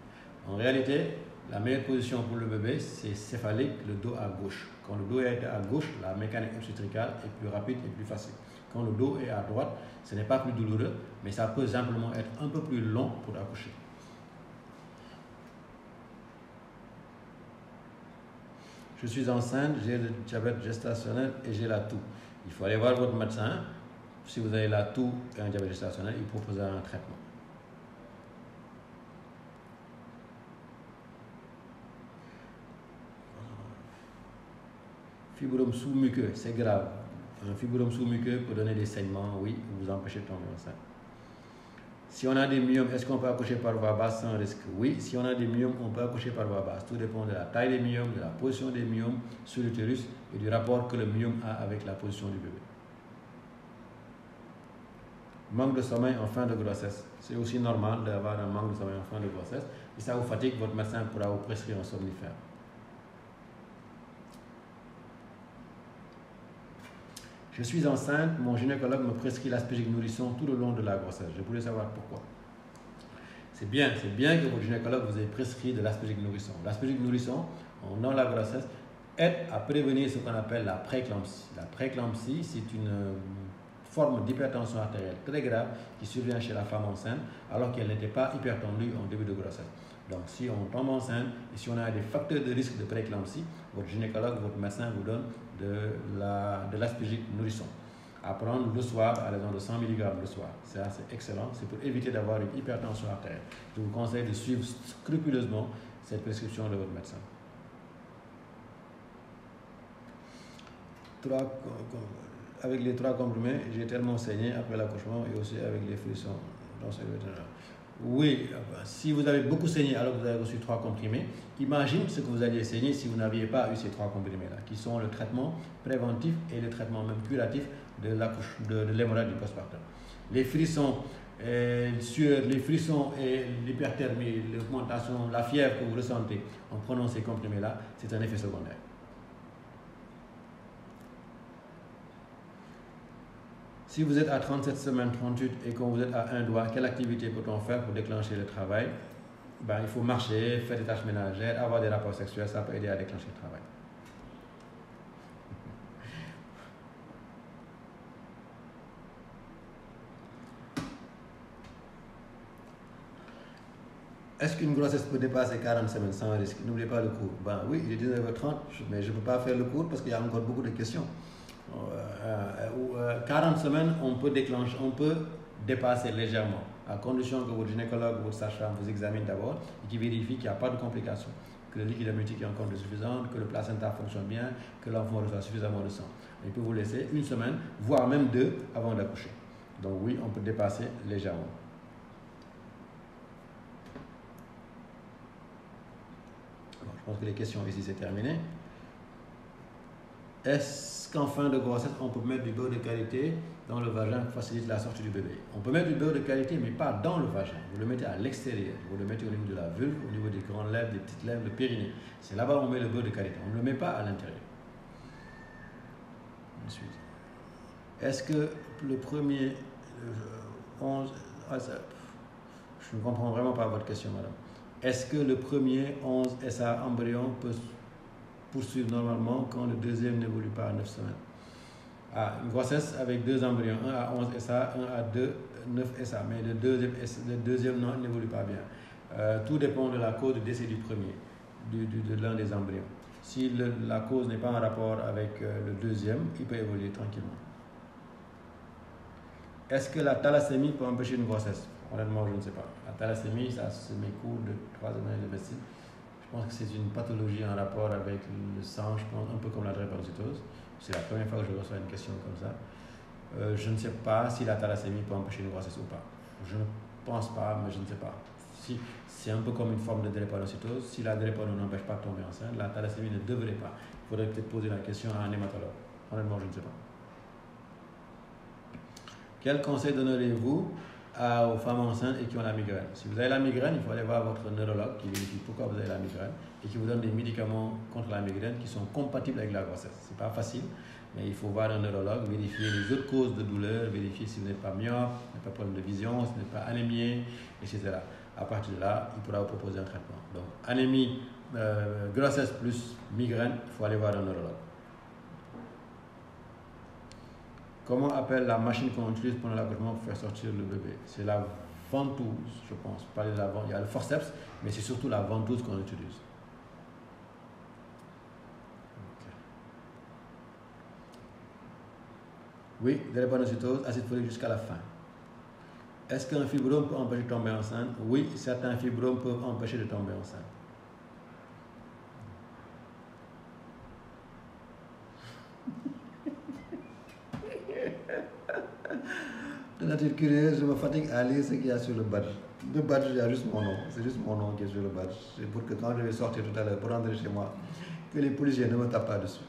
En réalité, la meilleure position pour le bébé, c'est céphalique, le dos à gauche. Quand le dos est à gauche, la mécanique obstétricale est plus rapide et plus facile. Quand le dos est à droite, ce n'est pas plus douloureux, mais ça peut simplement être un peu plus long pour accoucher. Je suis enceinte, j'ai le diabète gestationnel et j'ai la toux. Il faut aller voir votre médecin. Si vous avez la toux et un diabète gestationnel, il proposera un traitement. Fibrome sous-muqueux, c'est grave. Un fibrome sous-muqueux peut donner des saignements, oui, vous empêcher de tomber enceinte. Si on a des myomes, est-ce qu'on peut accoucher par voie basse sans risque? Oui, si on a des myomes, on peut accoucher par voie basse. Tout dépend de la taille des myomes, de la position des myomes sur l'utérus et du rapport que le myome a avec la position du bébé. Manque de sommeil en fin de grossesse. C'est aussi normal d'avoir un manque de sommeil en fin de grossesse. Si ça vous fatigue, votre médecin pourra vous prescrire un somnifère. Je suis enceinte, mon gynécologue me prescrit l'aspégique nourrisson tout le long de la grossesse. Je voulais savoir pourquoi. C'est bien que votre gynécologue vous ait prescrit de l'aspégique nourrisson. L'aspégique nourrisson, dans la grossesse, aide à prévenir ce qu'on appelle la prééclampsie. La prééclampsie, c'est une forme d'hypertension artérielle très grave qui survient chez la femme enceinte alors qu'elle n'était pas hypertendue en début de grossesse. Donc, si on tombe enceinte et si on a des facteurs de risque de prééclampsie, votre gynécologue, votre médecin vous donne de l'aspégique nourrisson. À prendre le soir à raison de 100 mg le soir. C'est excellent. C'est pour éviter d'avoir une hypertension artérielle. Je vous conseille de suivre scrupuleusement cette prescription de votre médecin. Avec les 3 comprimés, j'ai tellement saigné après l'accouchement et aussi avec les frissons. Oui, si vous avez beaucoup saigné alors que vous avez reçu 3 comprimés, imagine ce que vous alliez saigner si vous n'aviez pas eu ces 3 comprimés-là, qui sont le traitement préventif et le traitement même curatif de l'hémorragie du postpartum. Les frissons, les frissons et l'hyperthermie, l'augmentation, la fièvre que vous ressentez en prenant ces comprimés-là, c'est un effet secondaire. Si vous êtes à 37 semaines, 38 et que vous êtes à un doigt, quelle activité peut-on faire pour déclencher le travail? Il faut marcher, faire des tâches ménagères, avoir des rapports sexuels, ça peut aider à déclencher le travail. Est-ce qu'une grossesse peut dépasser 40 semaines sans risque? N'oubliez pas le cours. Oui, il est 19h30, mais je ne peux pas faire le cours parce qu'il y a encore beaucoup de questions. 40 semaines, on peut dépasser légèrement, à condition que votre gynécologue ou votre sage-femme vous examine d'abord et qu'il vérifie qu'il n'y a pas de complications, que le liquide amniotique est encore suffisant, que le placenta fonctionne bien, que l'enfant reçoit suffisamment de sang. Il peut vous laisser 1 semaine, voire même 2 avant d'accoucher. Donc oui, on peut dépasser légèrement. Je pense que les questions ici, c'est terminé. Est-ce qu'en fin de grossesse, on peut mettre du beurre de karité dans le vagin pour faciliter la sortie du bébé? On peut mettre du beurre de karité, mais pas dans le vagin. Vous le mettez à l'extérieur. Vous le mettez au niveau de la vulve, au niveau des grandes lèvres, des petites lèvres, le périnée. C'est là-bas où on met le beurre de karité. On ne le met pas à l'intérieur. Ensuite, est-ce que le premier 11... je ne comprends vraiment pas votre question, madame. Est-ce que le premier 11 SA embryon peut poursuivre normalement quand le deuxième n'évolue pas à 9 semaines? Une grossesse avec 2 embryons, 1 à 11 SA, 1 à 9 SA, mais le deuxième n'évolue pas bien. Tout dépend de la cause de décès du premier, de l'un des embryons. Si la cause n'est pas en rapport avec le deuxième, il peut évoluer tranquillement. Est-ce que la thalassémie peut empêcher une grossesse? Honnêtement, je ne sais pas. La thalassémie, ça c'est mes cours de 3e année de médecine. Je pense que c'est une pathologie en rapport avec le sang, je pense, un peu comme la drépanocytose. C'est la première fois que je reçois une question comme ça. Je ne sais pas si la thalassémie peut empêcher une grossesse ou pas. Je ne pense pas, mais je ne sais pas. Si, c'est un peu comme une forme de drépanocytose. Si la drépano n'empêche pas de tomber enceinte, la thalassémie ne devrait pas. Il faudrait peut-être poser la question à un hématologue. Honnêtement, je ne sais pas. Quel conseil donnerez-vous aux femmes enceintes et qui ont la migraine? Si vous avez la migraine, il faut aller voir votre neurologue qui vérifie pourquoi vous avez la migraine et qui vous donne des médicaments contre la migraine qui sont compatibles avec la grossesse. Ce n'est pas facile, mais il faut voir un neurologue, vérifier les autres causes de douleur, vérifier si vous n'êtes pas myope, si vous n'avez pas de problème de vision, si vous n'êtes pas anémié, etc. À partir de là, il pourra vous proposer un traitement. Donc, anémie, grossesse plus migraine, il faut aller voir un neurologue. Comment appelle la machine qu'on utilise pendant l'accouchement pour faire sortir le bébé? C'est la ventouse, je pense. Il y a le forceps, mais c'est surtout la ventouse qu'on utilise. Okay. Oui, drépanocytose, acide folique jusqu'à la fin. Est-ce qu'un fibrome peut empêcher de tomber enceinte? Oui, certains fibromes peuvent empêcher de tomber enceinte. De nature curieuse, je me fatigue à lire ce qu'il y a sur le badge. Le badge, il y a juste mon nom. C'est juste mon nom qui est sur le badge. C'est pour que quand je vais sortir tout à l'heure pour rentrer chez moi, que les policiers ne me tapent pas dessus.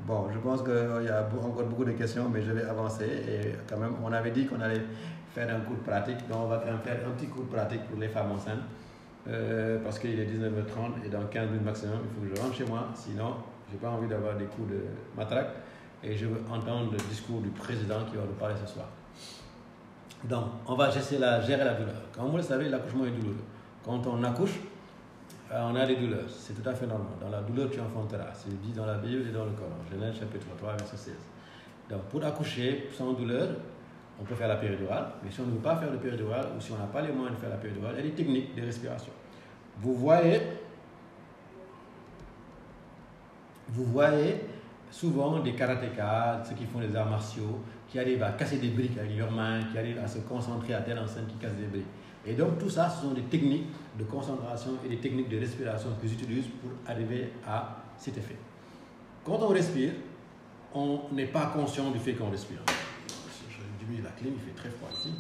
Bon, je pense qu'il y a encore beaucoup de questions, mais je vais avancer. Et quand même, on avait dit qu'on allait faire un cours pratique. Donc, on va faire un petit cours pratique pour les femmes enceintes. Parce qu'il est 19h30 et dans 15 minutes maximum, il faut que je rentre chez moi. Sinon, je n'ai pas envie d'avoir des coups de matraque. Et je veux entendre le discours du président qui va nous parler ce soir. Donc, on va gérer la douleur. Comme vous le savez, l'accouchement est douloureux. Quand on accouche, on a des douleurs. C'est tout à fait normal. Dans la douleur, tu enfanteras. C'est dit dans la Bible et dans le Coran. Genèse chapitre 3, verset 16. Donc, pour accoucher sans douleur, on peut faire la péridurale. Mais si on ne veut pas faire de péridurale ou si on n'a pas les moyens de faire la péridurale, il y a des techniques de respiration. Vous voyez souvent des karatékas, ceux qui font des arts martiaux, qui arrivent à casser des briques avec leurs mains, qui arrivent à se concentrer à telle enceinte qui casse des briques. Et donc tout ça, ce sont des techniques de concentration et des techniques de respiration que j'utilise pour arriver à cet effet. Quand on respire, on n'est pas conscient du fait qu'on respire. Je diminue la clim, il fait très froid ici.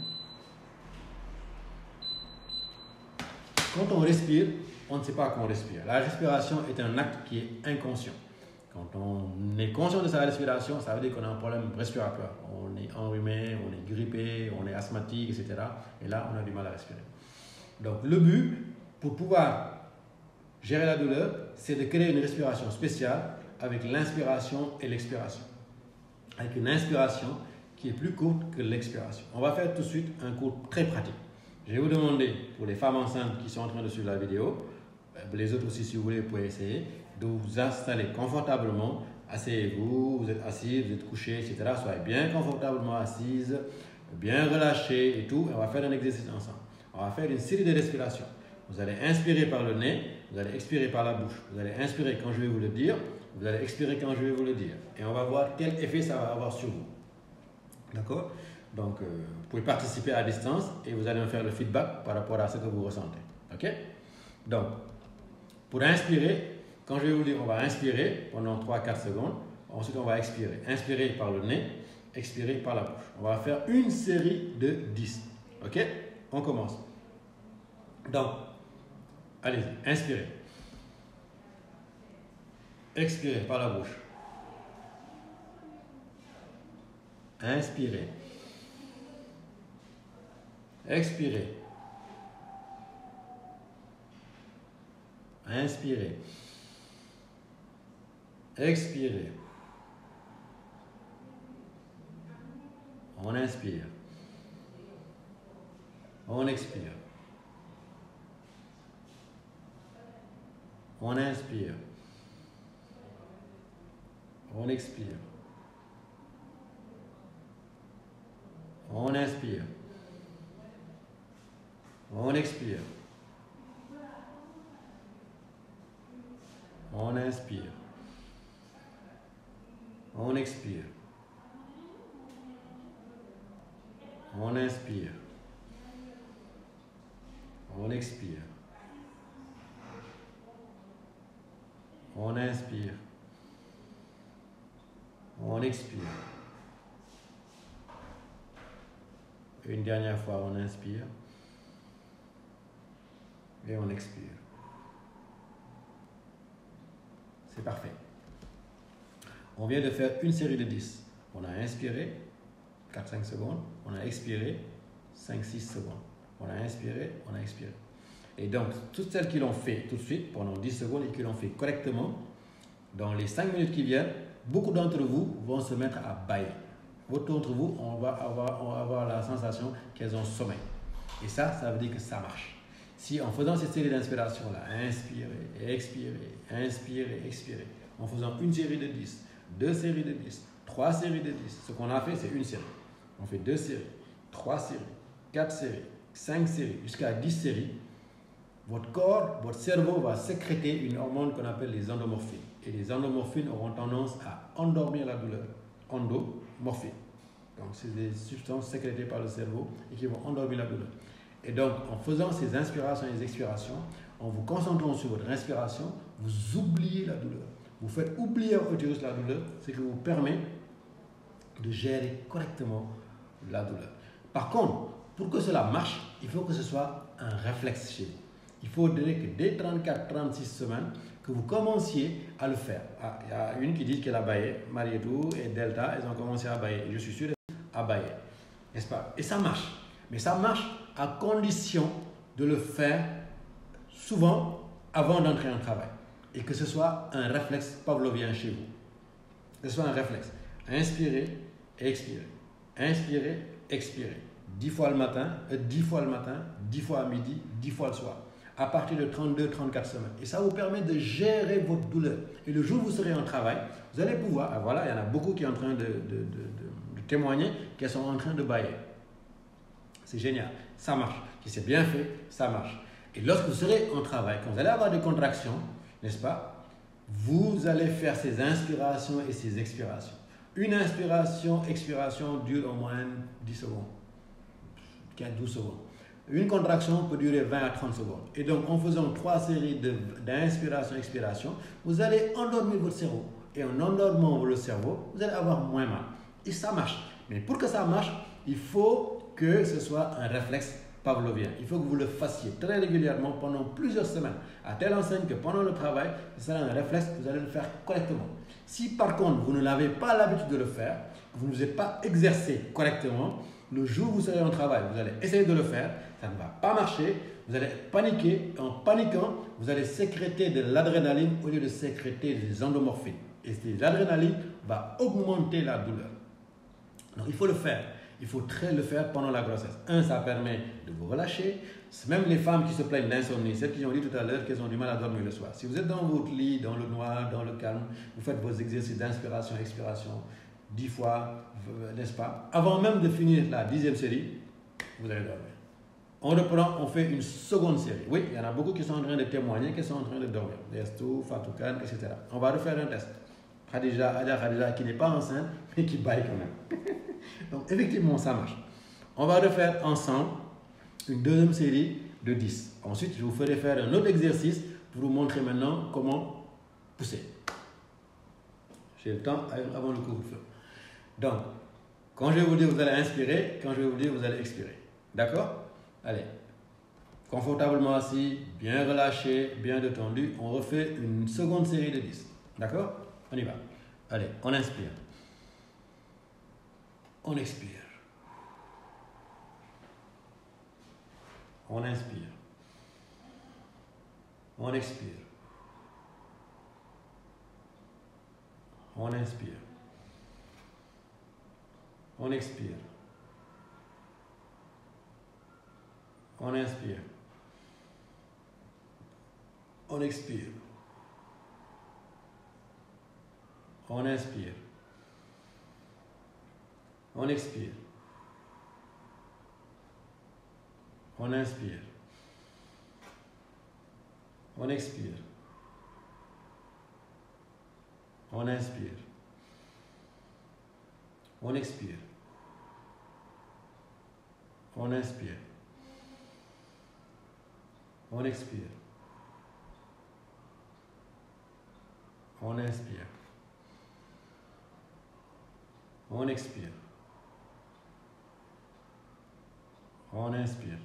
Quand on respire, on ne sait pas qu'on respire. La respiration est un acte qui est inconscient. Quand on est conscient de sa respiration, ça veut dire qu'on a un problème respiratoire. On est enrhumé, on est grippé, on est asthmatique, etc. Et là, on a du mal à respirer. Donc, le but, pour pouvoir gérer la douleur, c'est de créer une respiration spéciale avec l'inspiration et l'expiration. Avec une inspiration qui est plus courte que l'expiration. On va faire tout de suite un cours très pratique. Je vais vous demander, pour les femmes enceintes qui sont en train de suivre la vidéo, les autres aussi, si vous voulez, vous pouvez essayer, de vous installer confortablement. Asseyez-vous, vous êtes assis, vous êtes couché, etc. Soyez bien confortablement assise, bien relâché et tout. Et on va faire un exercice ensemble. On va faire une série de respirations. Vous allez inspirer par le nez, vous allez expirer par la bouche. Vous allez inspirer quand je vais vous le dire, vous allez expirer quand je vais vous le dire. Et on va voir quel effet ça va avoir sur vous. D'accord? Donc, vous pouvez participer à distance et vous allez me faire le feedback par rapport à ce que vous ressentez. Ok? Donc, pour inspirer, quand je vais vous dire, on va inspirer pendant 3-4 secondes. Ensuite, on va expirer. Inspirer par le nez, expirer par la bouche. On va faire une série de 10. Ok? On commence. Donc, allez-y, inspirez. Expirez par la bouche. Inspirez. Expirez. Inspirez. Expirez. On inspire. On expire. On inspire. On expire. On inspire. On expire. On inspire. On expire. On inspire. On expire. On inspire. On expire. Une dernière fois, on inspire. Et on expire. C'est parfait. On vient de faire une série de 10. On a inspiré 4-5 secondes. On a expiré 5-6 secondes. On a inspiré, on a expiré. Et donc, toutes celles qui l'ont fait tout de suite pendant 10 secondes et qui l'ont fait correctement, dans les 5 minutes qui viennent, beaucoup d'entre vous vont se mettre à bâiller. Beaucoup d'entre vous, on va avoir la sensation qu'elles ont sommeil. Et ça veut dire que ça marche. Si en faisant cette série d'inspirations-là, inspirez, expirez, inspirez, expirez, en faisant une série de 10, 2 séries de 10, 3 séries de 10, ce qu'on a fait, c'est une série. On fait 2 séries, 3 séries, 4 séries, 5 séries, jusqu'à 10 séries. Votre corps, votre cerveau va sécréter une hormone qu'on appelle les endomorphines. Et les endomorphines auront tendance à endormir la douleur. Endomorphines. Donc, c'est des substances sécrétées par le cerveau et qui vont endormir la douleur. Et donc, en faisant ces inspirations et ces expirations, En vous concentrant sur votre respiration, vous oubliez la douleur. Vous faites oublier à l'utérus la douleur, ce qui vous permet de gérer correctement la douleur. Par contre, pour que cela marche, il faut que ce soit un réflexe chez vous. Il faudrait que dès 34-36 semaines, que vous commenciez à le faire. Ah, il y a une qui dit qu'elle a baillé, Marietou et Delta, elles ont commencé à bailler. Je suis sûr à bailler, n'est-ce pas? Et ça marche. Mais ça marche à condition de le faire souvent avant d'entrer en travail. Et que ce soit un réflexe pavlovien chez vous. Que ce soit un réflexe. Inspirez et expirez. Inspirez, expirez. 10 fois le matin, 10 fois à midi, 10 fois le soir. À partir de 32-34 semaines. Et ça vous permet de gérer votre douleur. Et le jour où vous serez en travail, vous allez pouvoir, ah voilà, il y en a beaucoup qui sont en train de témoigner, qui sont en train de bailler. C'est génial, ça marche. Si c'est bien fait, ça marche. Et lorsque vous serez en travail, quand vous allez avoir des contractions, n'est-ce pas, vous allez faire ces inspirations et ces expirations. Une inspiration, expiration dure au moins 10 secondes, 15-12 secondes. Une contraction peut durer 20 à 30 secondes. Et donc, en faisant 3 séries d'inspiration, expiration, vous allez endormir votre cerveau. Et en endormant le cerveau, vous allez avoir moins mal. Et ça marche. Mais pour que ça marche, il faut que ce soit un réflexe pavlovien. Il faut que vous le fassiez très régulièrement pendant plusieurs semaines. À telle enseigne que pendant le travail, ce sera un réflexe, vous allez le faire correctement. Si par contre, vous n'avez pas l'habitude de le faire, vous ne vous êtes pas exercé correctement, le jour où vous serez en travail, vous allez essayer de le faire, ça ne va pas marcher, vous allez paniquer. En paniquant, vous allez sécréter de l'adrénaline au lieu de sécréter des endomorphines. Et l'adrénaline va augmenter la douleur. Donc il faut le faire. Il faut très le faire pendant la grossesse. Ça permet de vous relâcher. Même les femmes qui se plaignent d'insomnie, celles qui ont dit tout à l'heure qu'elles ont du mal à dormir le soir. Si vous êtes dans votre lit, dans le noir, dans le calme, vous faites vos exercices d'inspiration, expiration, 10 fois, n'est-ce pas? Avant même de finir la 10e série, vous allez dormir. On reprend, on fait une seconde série. Oui, il y en a beaucoup qui sont en train de témoigner, qui sont en train de dormir. Destou, Fatoukan, etc. On va refaire un test. Khadija qui n'est pas enceinte, mais qui baille quand même. Donc, effectivement, ça marche. On va refaire ensemble une deuxième série de 10. Ensuite, je vous ferai faire un autre exercice pour vous montrer maintenant comment pousser. J'ai le temps avant le couvre-feu. Donc, quand je vais vous dire, vous allez inspirer. Quand je vais vous dire, vous allez expirer. D'accord? Allez. Confortablement assis, bien relâché, bien détendu. On refait une seconde série de 10. D'accord? On y va. Allez, on inspire. On expire. On inspire. On expire. On inspire. On expire. On inspire. On expire. On inspire. On expire. On inspire. On expire. On inspire. On expire. On inspire. On expire. On inspire. On expire. On inspire.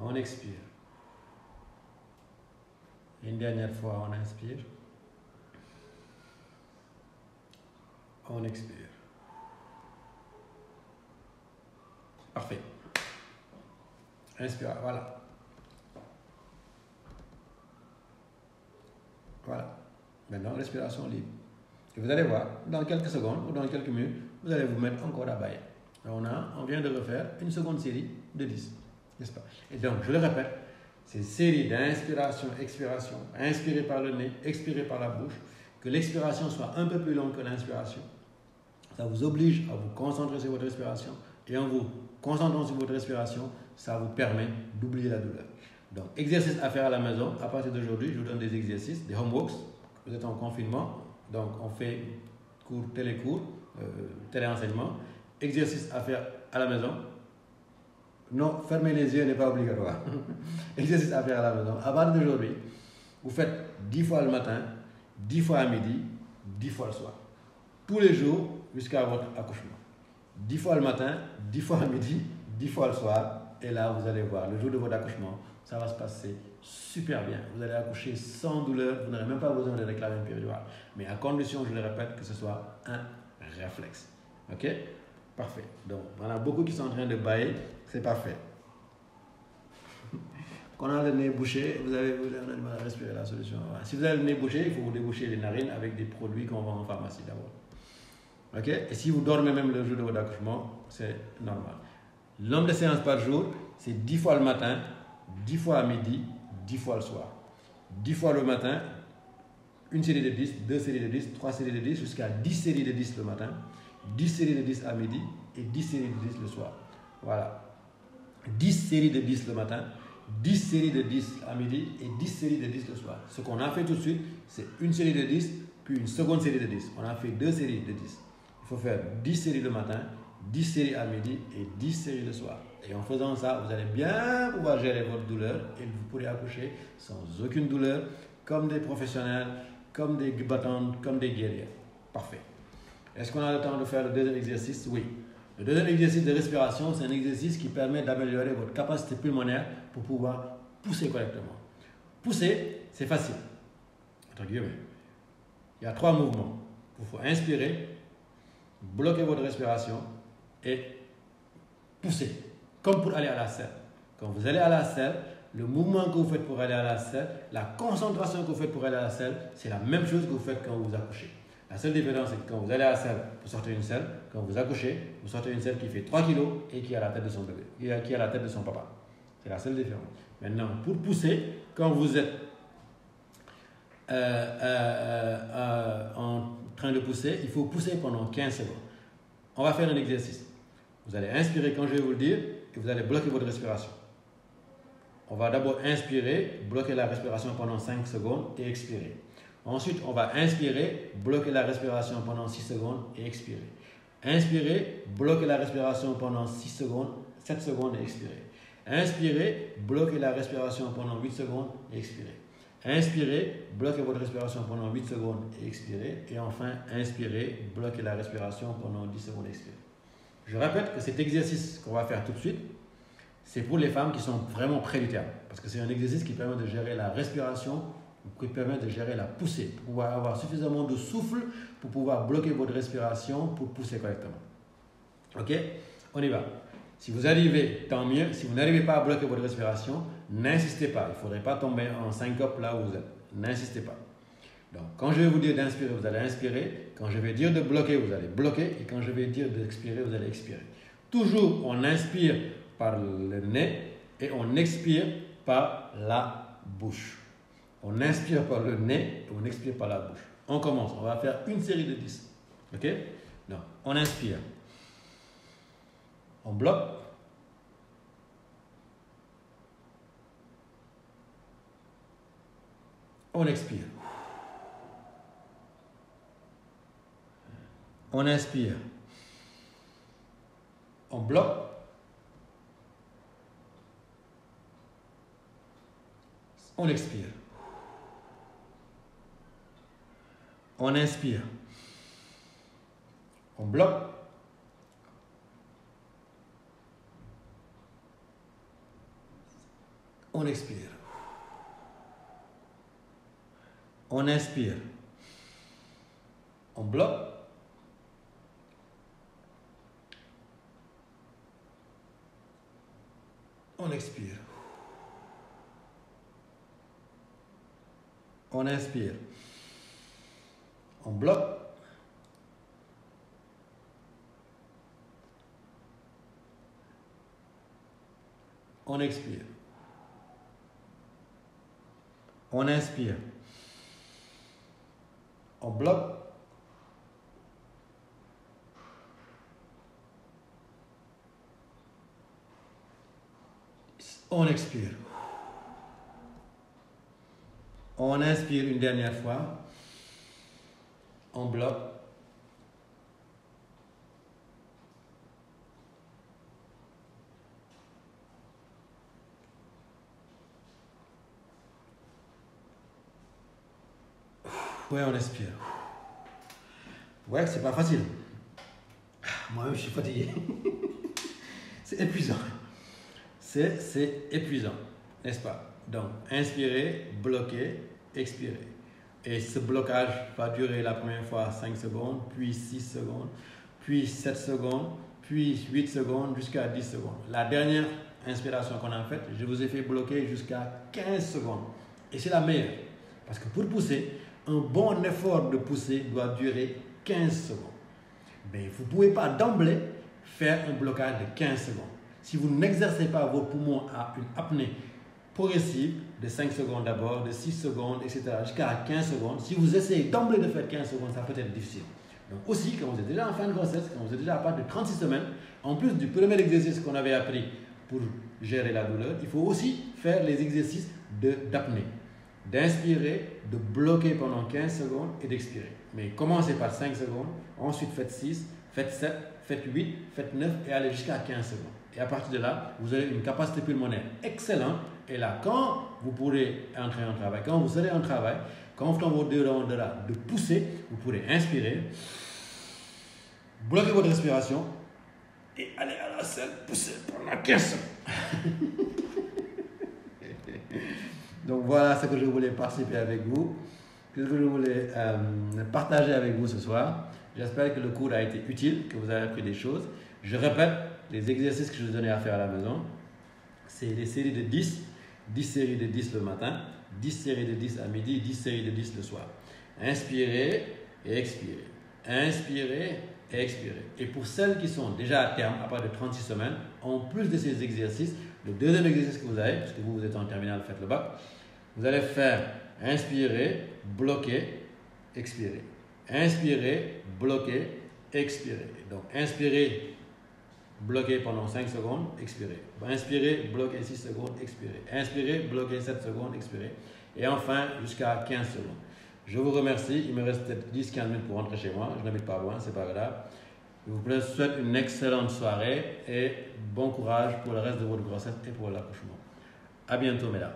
On expire. Une dernière fois, on inspire. On expire. Parfait. Inspire, voilà. Voilà. Maintenant, respiration libre. Et vous allez voir, dans quelques secondes ou dans quelques minutes, vous allez vous mettre encore à bailler. On vient de refaire une seconde série de 10, n'est-ce pas? Et donc, je le répète, ces séries d'inspiration, expiration, inspirer par le nez, expirer par la bouche, que l'expiration soit un peu plus longue que l'inspiration. Ça vous oblige à vous concentrer sur votre respiration et en vous concentrant sur votre respiration, ça vous permet d'oublier la douleur. Donc, exercice à faire à la maison. À partir d'aujourd'hui, je vous donne des exercices, des homeworks. Vous êtes en confinement, donc on fait télécours, téléenseignement. Exercice à faire à la maison. Non, fermer les yeux n'est pas obligatoire. Exercice à faire à la maison. À partir d'aujourd'hui, vous faites 10 fois le matin, 10 fois à midi, 10 fois le soir. Tous les jours jusqu'à votre accouchement. 10 fois le matin, 10 fois à midi, 10 fois le soir. Et là, vous allez voir, le jour de votre accouchement, ça va se passer super bien. Vous allez accoucher sans douleur, vous n'aurez même pas besoin de réclamer une péridurale. Mais à condition, je le répète, que ce soit un réflexe. Ok? Parfait. Donc, on a beaucoup qui sont en train de bailler, c'est parfait. Quand on a le nez bouché, vous avez du mal à respirer, la solution. Si vous avez le nez bouché, il faut vous déboucher les narines avec des produits qu'on vend en pharmacie d'abord. Ok? Et si vous dormez même le jour de votre accouchement, c'est normal. Le nombre de séances par jour, c'est 10 fois le matin, 10 fois à midi, 10 fois le soir. 10 fois le matin, une série de 10, 2 séries de 10, 3 séries de 10, jusqu'à 10 séries de 10 le matin, 10 séries de 10 à midi et 10 séries de 10 le soir. Voilà. 10 séries de 10 le matin, 10 séries de 10 à midi et 10 séries de 10 le soir. Ce qu'on a fait tout de suite, c'est une série de 10, puis une seconde série de 10. On a fait 2 séries de 10. Il faut faire 10 séries le matin, 10 séries à midi et 10 séries le soir. Et en faisant ça, vous allez bien pouvoir gérer votre douleur et vous pourrez accoucher sans aucune douleur, comme des professionnels, comme des battantes, comme des guerriers. Parfait. Est-ce qu'on a le temps de faire le deuxième exercice? Oui. Le deuxième exercice de respiration, c'est un exercice qui permet d'améliorer votre capacité pulmonaire pour pouvoir pousser correctement. Pousser, c'est facile. Entre guillemets. Il y a 3 mouvements. Il faut inspirer, bloquer votre respiration et pousser, comme pour aller à la selle. Quand vous allez à la selle, le mouvement que vous faites pour aller à la selle, la concentration que vous faites pour aller à la selle, c'est la même chose que vous faites quand vous accouchez. La seule différence, c'est que quand vous allez à la selle, vous sortez une selle. Quand vous accouchez, vous sortez une selle qui fait 3 kg et qui a la tête de son bébé, qui a la tête de son papa. C'est la seule différence. Maintenant, pour pousser, quand vous êtes en train de pousser, il faut pousser pendant 15 secondes. On va faire un exercice. Vous allez inspirer quand je vais vous le dire et vous allez bloquer votre respiration. On va d'abord inspirer, bloquer la respiration pendant 5 secondes et expirer. Ensuite, on va inspirer, bloquer la respiration pendant 6 secondes et expirer. Inspirer, bloquer la respiration pendant 6 secondes, 7 secondes et expirer. Inspirer, bloquer la respiration pendant 8 secondes et expirer. Inspirez, bloquez votre respiration pendant 8 secondes et expirez. Et enfin, inspirez, bloquez la respiration pendant 10 secondes et expirez. Je répète que cet exercice qu'on va faire tout de suite, c'est pour les femmes qui sont vraiment près du terme. Parce que c'est un exercice qui permet de gérer la respiration, qui permet de gérer la poussée, pour pouvoir avoir suffisamment de souffle pour pouvoir bloquer votre respiration pour pousser correctement. Ok? On y va. Si vous arrivez, tant mieux. Si vous n'arrivez pas à bloquer votre respiration, n'insistez pas. Il ne faudrait pas tomber en syncope là où vous êtes. N'insistez pas. Donc, quand je vais vous dire d'inspirer, vous allez inspirer. Quand je vais dire de bloquer, vous allez bloquer. Et quand je vais dire d'expirer, vous allez expirer. Toujours, on inspire par le nez et on expire par la bouche. On inspire par le nez et on expire par la bouche. On commence. On va faire une série de 10. Ok? Donc, on inspire. On bloque. On expire. On inspire. On bloque. On expire. On inspire. On bloque. On expire. On inspire. On bloque. On expire. On inspire. On bloque. On expire. On inspire. On bloque. On expire. On inspire une dernière fois. On bloque. Ouais, on expire. Ouais, c'est pas facile. Moi-même, je suis fatigué. C'est épuisant. C'est épuisant, n'est-ce pas? Donc, inspirer, bloquer, expirer. Et ce blocage va durer la première fois 5 secondes, puis 6 secondes, puis 7 secondes, puis 8 secondes, jusqu'à 10 secondes. La dernière inspiration qu'on a faite, je vous ai fait bloquer jusqu'à 15 secondes. Et c'est la meilleure. Parce que pour pousser, un bon effort de pousser doit durer 15 secondes. Mais vous ne pouvez pas d'emblée faire un blocage de 15 secondes. Si vous n'exercez pas vos poumons à une apnée progressive de 5 secondes d'abord, de 6 secondes, etc., jusqu'à 15 secondes, si vous essayez d'emblée de faire 15 secondes, ça peut être difficile. Donc aussi, quand vous êtes déjà en fin de grossesse, quand vous êtes déjà à part de 36 semaines, en plus du premier exercice qu'on avait appris pour gérer la douleur, il faut aussi faire les exercices d'apnée. D'inspirer, de bloquer pendant 15 secondes et d'expirer. Mais commencez par 5 secondes, ensuite faites 6, faites 7, faites 8, faites 9 et allez jusqu'à 15 secondes. Et à partir de là, vous aurez une capacité pulmonaire excellente. Et là, quand vous pourrez entrer en travail, quand vous serez en travail, quand vous vos deux rounds de pousser, vous pourrez inspirer, bloquer votre respiration et aller à la salle pousser pendant 15 secondes. Donc voilà ce que je voulais participer avec vous, ce que je voulais partager avec vous ce soir. J'espère que le cours a été utile, que vous avez appris des choses. Je répète, les exercices que je vous donnais à faire à la maison, c'est des séries de 10, 10 séries de 10 le matin, 10 séries de 10 à midi, 10 séries de 10 le soir. Inspirez et expirez. Inspirez et expirez. Et pour celles qui sont déjà à terme, à part de 36 semaines, en plus de ces exercices, le deuxième exercice que vous avez, parce que vous êtes en terminale, faites le bac, vous allez faire inspirer, bloquer, expirer. Inspirer, bloquer, expirer. Donc, inspirer, bloquer pendant 5 secondes, expirer. Inspirer, bloquer 6 secondes, expirer. Inspirer, bloquer 7 secondes, expirer. Et enfin, jusqu'à 15 secondes. Je vous remercie. Il me reste peut-être 10-15 minutes pour rentrer chez moi. Je n'habite pas loin, c'est pas grave. Je vous souhaite une excellente soirée et bon courage pour le reste de votre grossesse et pour l'accouchement. À bientôt, mesdames.